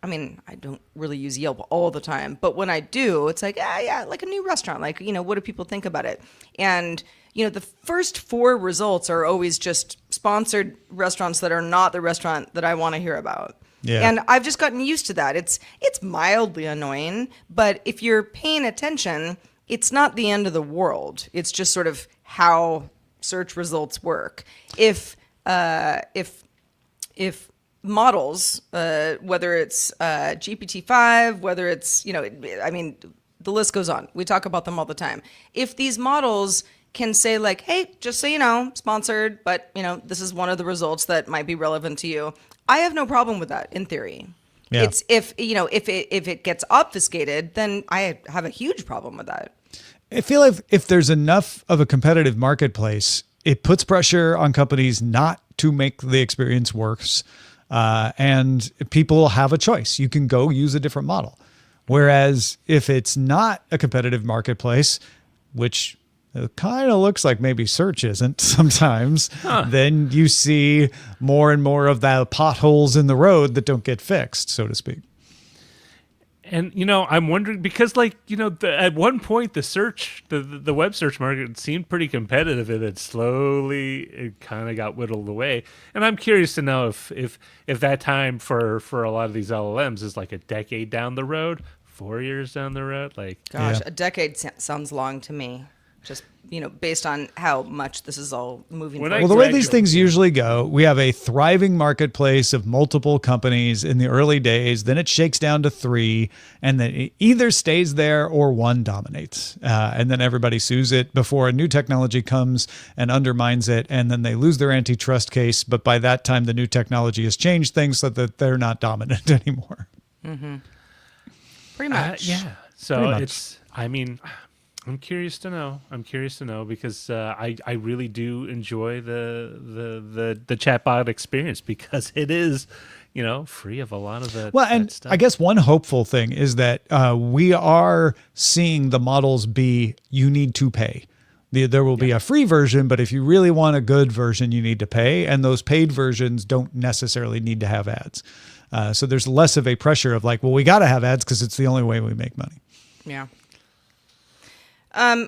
I don't really use Yelp all the time, but when I do, it's like, like a new restaurant. Like, what do people think about it? And, the first 4 results are always just sponsored restaurants that are not the restaurant that I want to hear about. Yeah. And I've just gotten used to that. It's mildly annoying, but if you're paying attention, it's not the end of the world. It's just sort of how search results work. If models, whether it's GPT-5, whether it's, the list goes on. We talk about them all the time. If these models can say like, hey, just so you know, sponsored, but, this is one of the results that might be relevant to you. I have no problem with that in theory. Yeah. It's if it gets obfuscated, then I have a huge problem with that. I feel like if there's enough of a competitive marketplace, it puts pressure on companies not to make the experience worse. And people have a choice. You can go use a different model. Whereas if it's not a competitive marketplace, which kind of looks like maybe search isn't sometimes, then you see more and more of the potholes in the road that don't get fixed, so to speak. And, I'm wondering because at one point the web search market seemed pretty competitive, and it kind of got whittled away. And I'm curious to know if that time for a lot of these LLMs is like a decade down the road, 4 years down the road. A decade sounds long to me. Just, based on how much this is all moving forward. Well, the way these things usually go, we have a thriving marketplace of multiple companies in the early days. Then it shakes down to 3, and then it either stays there or 1 dominates. And then everybody sues it before a new technology comes and undermines it. And then they lose their antitrust case. But by that time, the new technology has changed things so that they're not dominant anymore. Mm-hmm. Pretty much. Yeah. So it's, I'm curious to know because I really do enjoy the chatbot experience because it is, free of a lot of the stuff. I guess one hopeful thing is that we are seeing the models be you need to pay. There will be a free version, but if you really want a good version, you need to pay, and those paid versions don't necessarily need to have ads. So there's less of a pressure of like, well, we got to have ads because it's the only way we make money. Yeah.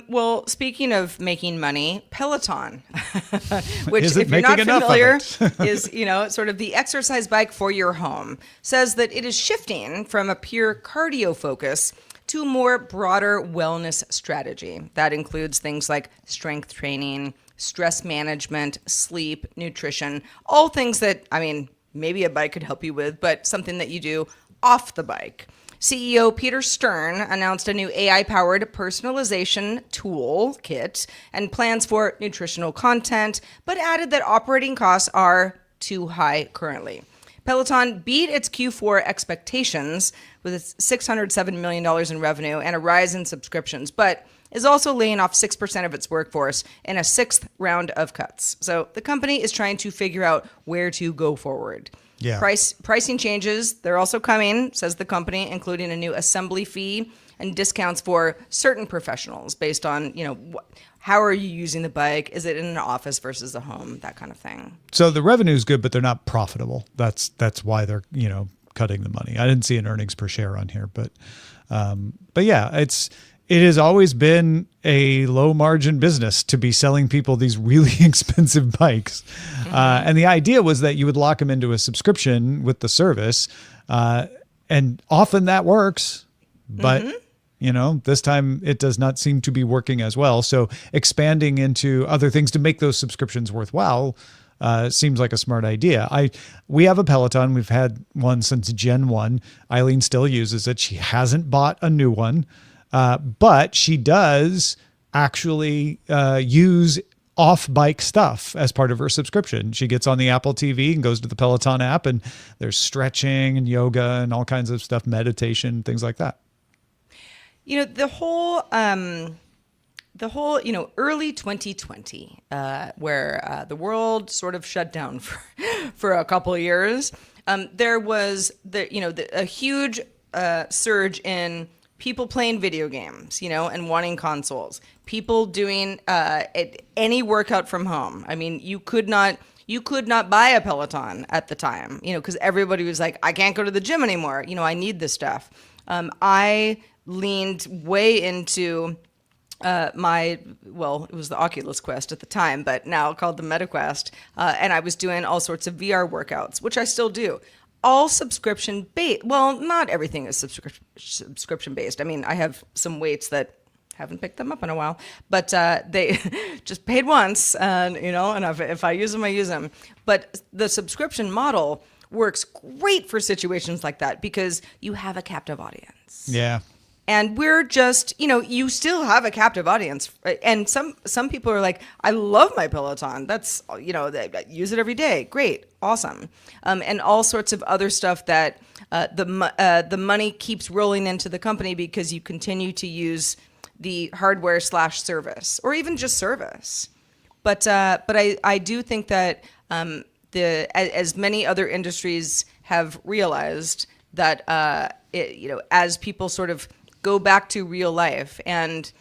Well, speaking of making money, Peloton, which if you're not familiar is, sort of the exercise bike for your home, says that it is shifting from a pure cardio focus to a more broader wellness strategy. That includes things like strength training, stress management, sleep, nutrition, all things that, maybe a bike could help you with, but something that you do off the bike. CEO Peter Stern announced a new AI-powered personalization toolkit and plans for nutritional content, but added that operating costs are too high currently. Peloton beat its Q4 expectations with its $607 million in revenue and a rise in subscriptions, but is also laying off 6% of its workforce in a sixth round of cuts. So the company is trying to figure out where to go forward. Yeah. Pricing changes, they're also coming, says the company, including a new assembly fee and discounts for certain professionals based on, how are you using the bike? Is it in an office versus a home? That kind of thing. So the revenue is good, but they're not profitable. That's why they're, cutting the money. I didn't see an earnings per share on here, but yeah, it has always been a low margin business to be selling people these really expensive bikes. And the idea was that you would lock them into a subscription with the service. And often that works, but this time it does not seem to be working as well. So expanding into other things to make those subscriptions worthwhile seems like a smart idea. We have a Peloton. We've had one since Gen 1. Eileen still uses it. She hasn't bought a new one. But she does actually use off-bike stuff as part of her subscription. She gets on the Apple TV and goes to the Peloton app, and there's stretching and yoga and all kinds of stuff, meditation, things like that. The whole early 2020, where the world sort of shut down for a couple of years, there was a huge surge in people playing video games, and wanting consoles. People doing any workout from home. I mean, you could not buy a Peloton at the time, because everybody was like, I can't go to the gym anymore. I need this stuff. I leaned way into it was the Oculus Quest at the time, but now called the MetaQuest. And I was doing all sorts of VR workouts, which I still do. All subscription based. Well, not everything is subscription based. I mean, I have some weights that haven't picked them up in a while, but they just paid once, and and if I use them, I use them. But the subscription model works great for situations like that because you have a captive audience. Yeah. And we're just, you still have a captive audience. And some people are like, I love my Peloton. That's, I use it every day. Great. Awesome. And all sorts of other stuff that the money keeps rolling into the company because you continue to use the hardware / service or even just service. But I do think that as many other industries have realized that, as people sort of go back to real life. And,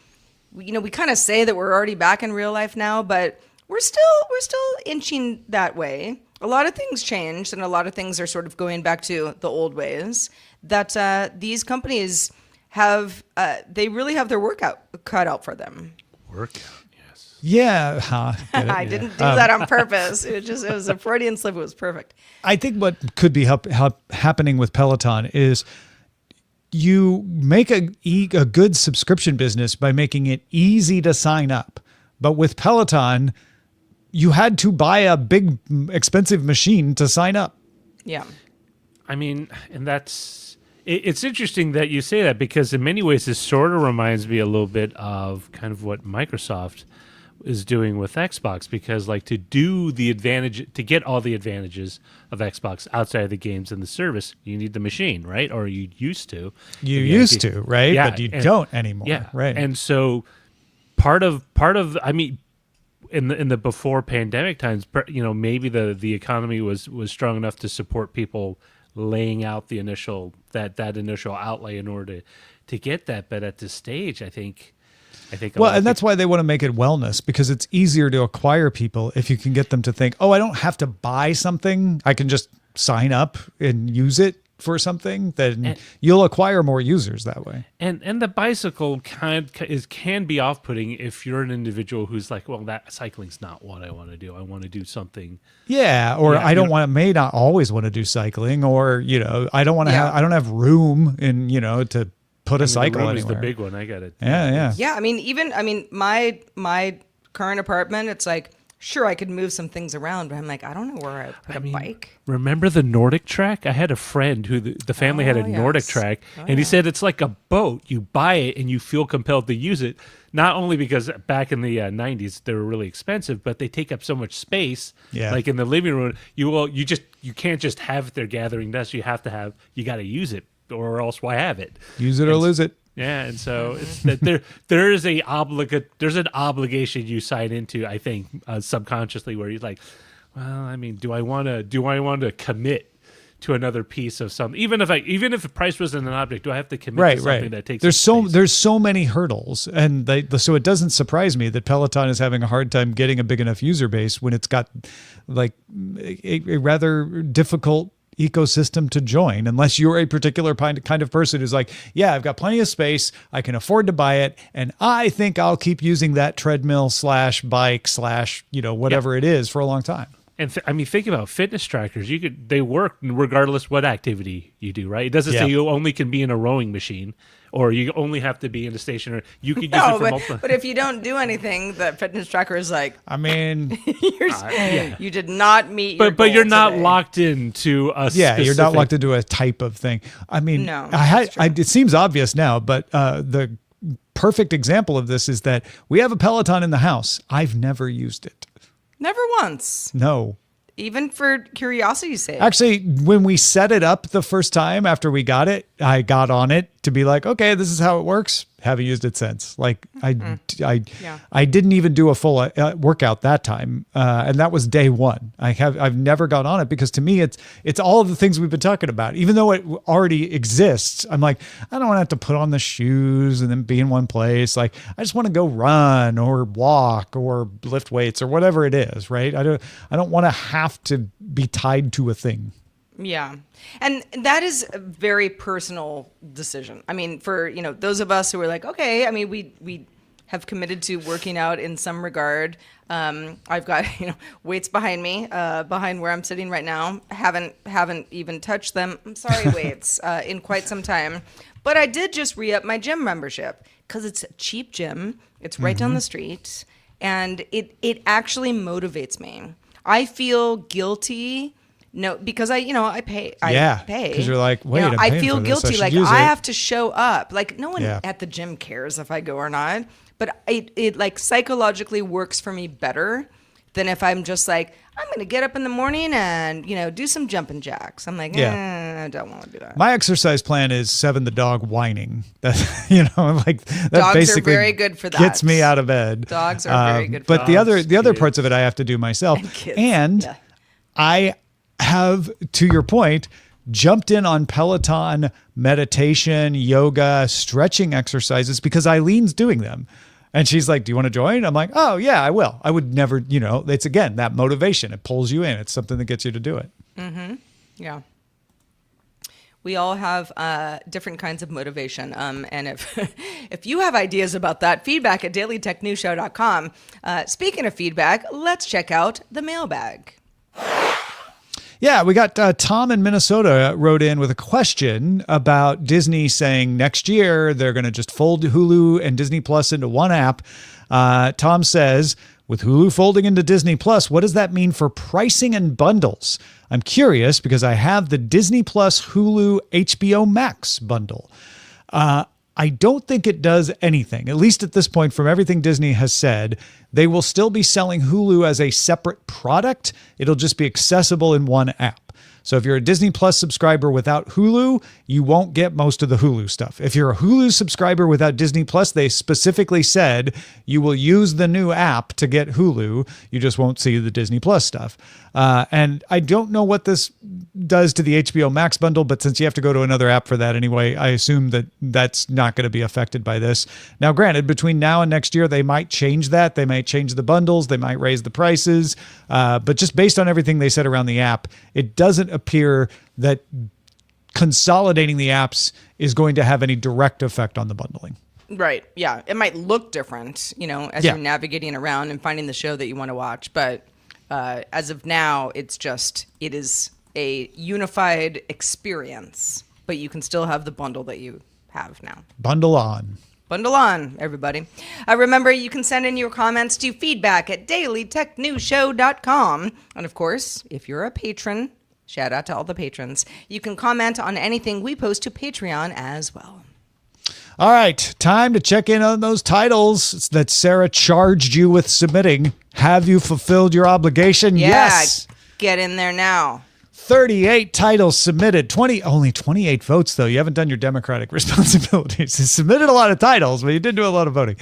we kind of say that we're already back in real life now, but we're still inching that way. A lot of things changed and a lot of things are sort of going back to the old ways that these companies have, they really have their work cut out for them. Workout, yes. Yeah. I didn't do that on purpose. It was a Freudian slip. It was perfect. I think what could be happening with Peloton is you make a good subscription business by making it easy to sign up. But with Peloton, you had to buy a big, expensive machine to sign up. Yeah. I mean, and it's interesting that you say that because in many ways this sort of reminds me a little bit of kind of what Microsoft is doing with Xbox, because to get all the advantages of Xbox outside of the games and the service, you need the machine, right? Or you used to. You used to, right? Yeah, but you don't anymore. Yeah, right. And so part of I mean, in the before pandemic times, maybe the economy was strong enough to support people laying out the initial outlay in order to get that. But at this stage, I think. And that's why they want to make it wellness, because it's easier to acquire people if you can get them to think, oh, I don't have to buy something. I can just sign up and use it for something. Then you'll acquire more users that way. And the bicycle can be off-putting if you're an individual who's like, well, that cycling's not what I want to do. I want to do something. Yeah, or I may not always want to do cycling, or I don't want to I don't have room in to put a cycle anywhere. The big one. I got it. Yeah. Yeah. I mean, my current apartment, it's like, sure, I could move some things around, but I'm like, I don't know where I put a bike. Remember the Nordic track? I had a friend who the family had a Nordic track, and he said it's like a boat. You buy it and you feel compelled to use it. Not only because back in the 90s they were really expensive, but they take up so much space. Yeah. Like in the living room, you can't just have it there gathering dust. You got to use it. Or else why have it? Use it or lose it. Yeah, and so it's that there's an obligation you sign into, I think, subconsciously, where you're like, well, I mean, do I want to commit to another piece of something? Even if the price wasn't an object, do I have to commit to something that takes space? There's so many hurdles, and so it doesn't surprise me that Peloton is having a hard time getting a big enough user base when it's got like a rather difficult ecosystem to join, unless you're a particular kind of person who's like, yeah, I've got plenty of space, I can afford to buy it, and I think I'll keep using that treadmill / bike / whatever it is for a long time. And think about fitness trackers. They work regardless what activity you do, right? It doesn't say you only can be in a rowing machine, or you only have to be in a stationary. You could use it for multiple. But if you don't do anything, the fitness tracker is like, I mean, you did not meet your but you're not today. locked into a you're not locked into a type of thing. I mean, No, it seems obvious now, but the perfect example of this is that we have a Peloton in the house. I've never used it. Never once. No. Even for curiosity's sake. Actually, when we set it up the first time after we got it, I got on it to be like, okay, this is how it works. Haven't used it since. Like I didn't even do a full workout that time, and that was day one. I've never got on it because to me it's all of the things we've been talking about. Even though it already exists, I'm like, I don't want to have to put on the shoes and then be in one place. Like I just want to go run or walk or lift weights or whatever it is, right? I don't want to have to be tied to a thing. Yeah. And that is a very personal decision. I mean, for, those of us who are like, okay, I mean, we have committed to working out in some regard. I've got, weights behind me, behind where I'm sitting right now. Haven't even touched them. I'm sorry, weights, in quite some time. But I did just re-up my gym membership because it's a cheap gym. It's right down the street. And it actually motivates me. I feel guilty. No, because I pay. I pay. Because you're like, wait, I'm I paying feel for this. guilty. should Like use I it. have to show up. Like no one at the gym cares if I go or not. But it like psychologically works for me better than if I'm just like, I'm going to get up in the morning and, do some jumping jacks. I'm like, I don't want to do that. My exercise plan is Seven the dog whining. That that Dogs basically are very good for that. gets me out of bed. Dogs are very good for but that. the other parts of it I have to do myself. And I have, to your point, jumped in on Peloton meditation, yoga, stretching exercises because Eileen's doing them. And she's like, do you want to join? I'm like, oh, yeah, I will. I would never, it's again, that motivation. It pulls you in. It's something that gets you to do it. Mm-hmm. Yeah. We all have different kinds of motivation. And if you have ideas about that, feedback at dailytechnewsshow.com. Speaking of feedback, let's check out the mailbag. Yeah, we got Tom in Minnesota wrote in with a question about Disney saying next year they're going to just fold Hulu and Disney Plus into one app. Tom says, with Hulu folding into Disney Plus, what does that mean for pricing and bundles? I'm curious because I have the Disney Plus Hulu HBO Max bundle. I don't think it does anything, at least at this point, from everything Disney has said. They will still be selling Hulu as a separate product. It'll just be accessible in one app. So if you're a Disney Plus subscriber without Hulu, you won't get most of the Hulu stuff. If you're a Hulu subscriber without Disney Plus, they specifically said you will use the new app to get Hulu. You just won't see the Disney Plus stuff. And I don't know what this does to the HBO Max bundle, but since you have to go to another app for that anyway, I assume that that's not going to be affected by this. Now, granted, between now and next year, they might change that. They might change the bundles. They might raise the prices. But just based on everything they said around the app, it doesn't appear that consolidating the apps is going to have any direct effect on the bundling. Right. Yeah. It might look different, as you're navigating around and finding the show that you want to watch. But as of now, it is a unified experience, but you can still have the bundle that you have now. Bundle on. Bundle on, everybody. Remember, you can send in your comments to feedback at dailytechnewsshow.com. And of course, if you're a patron, shout out to all the patrons, you can comment on anything we post to Patreon as well. All right, time to check in on those titles that Sarah charged you with submitting. Have you fulfilled your obligation? Yeah, Yes. get in there now. 38 titles submitted, only 28 votes, though. You haven't done your democratic responsibilities. You submitted a lot of titles, but you did do a lot of voting.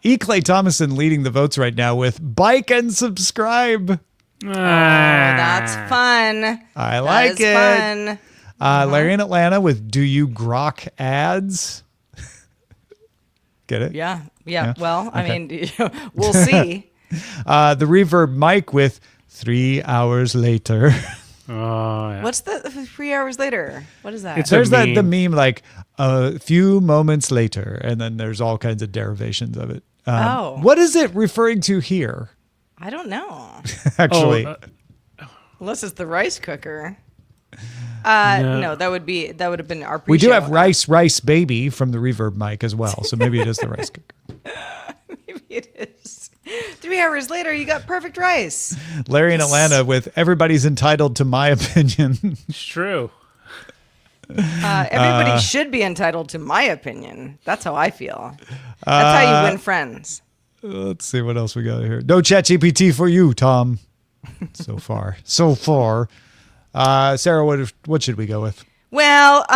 E. Clay Thomason leading the votes right now with Bike and Subscribe. Oh, that's fun. I like it. Fun. Larry in Atlanta with Do You Grok Ads? Get it? Yeah. Yeah. Well, I Okay. mean, we'll see. The Reverb Mike with 3 hours later. Oh, yeah. What's the 3 hours later? What is that? It's There's a the meme. meme like a few moments later, and then there's all kinds of derivations of it. What is it referring to here? I don't know. Actually, Unless it's the rice cooker. No, that would have been our pre-show. we do have Rice Baby from the Reverb Mic as well, so maybe it is the rice cooker. Maybe it is. 3 hours later, you got perfect rice. Larry in Atlanta with Everybody's Entitled to My Opinion. It's true. Everybody should be entitled to my opinion. That's how I feel. That's how you win friends. Let's see what else we got here. No ChatGPT for you, Tom. So far. Sarah, what should we go with? Well,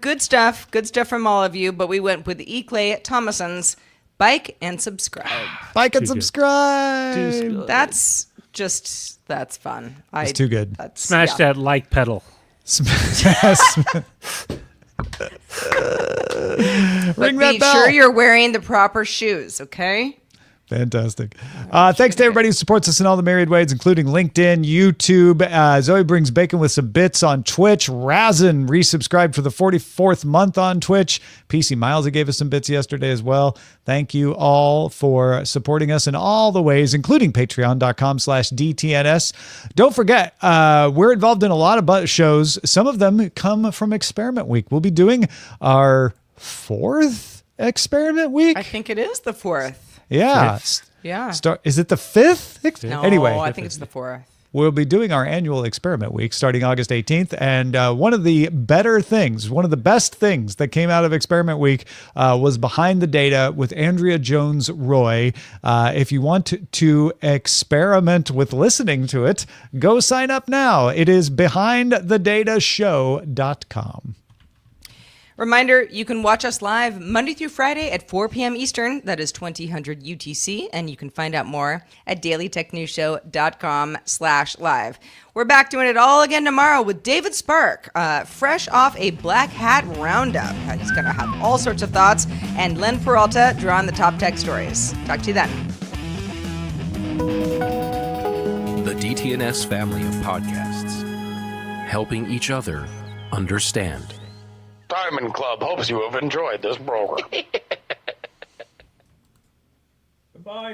good stuff. Good stuff from all of you. But we went with E. Clay Thomason's Bike and Subscribe. Like and Too good. subscribe. That's fun. It's too good. Smash that like pedal. Ring But that be bell. sure you're wearing the proper shoes, okay? Fantastic. Thanks to everybody who supports us in all the myriad ways, including LinkedIn, YouTube. Zoe Brings Bacon with some bits on Twitch. Razin resubscribed for the 44th month on Twitch. PC Miles, gave us some bits yesterday as well. Thank you all for supporting us in all the ways, including patreon.com/DTNS. Don't forget, we're involved in a lot of shows. Some of them come from Experiment Week. We'll be doing our 4th Experiment Week. I think it is the 4th. Yeah. Yeah. Is it the 5th? No, Anyway, I think it's the 4th. we'll be doing our annual Experiment Week starting August 18th. And one of the best things that came out of Experiment Week was Behind the Data with Andrea Jones-Roy. If you want to experiment with listening to it, go sign up now. It is behindthedatashow.com. Reminder, you can watch us live Monday through Friday at 4 p.m. Eastern. That is 2000 UTC. And you can find out more at dailytechnewsshow.com/live. We're back doing it all again tomorrow with David Spark, fresh off a Black Hat Roundup. He's going to have all sorts of thoughts. And Len Peralta drawing the top tech stories. Talk to you then. The DTNS family of podcasts, helping each other understand. Diamond Club hopes you have enjoyed this program. Goodbye.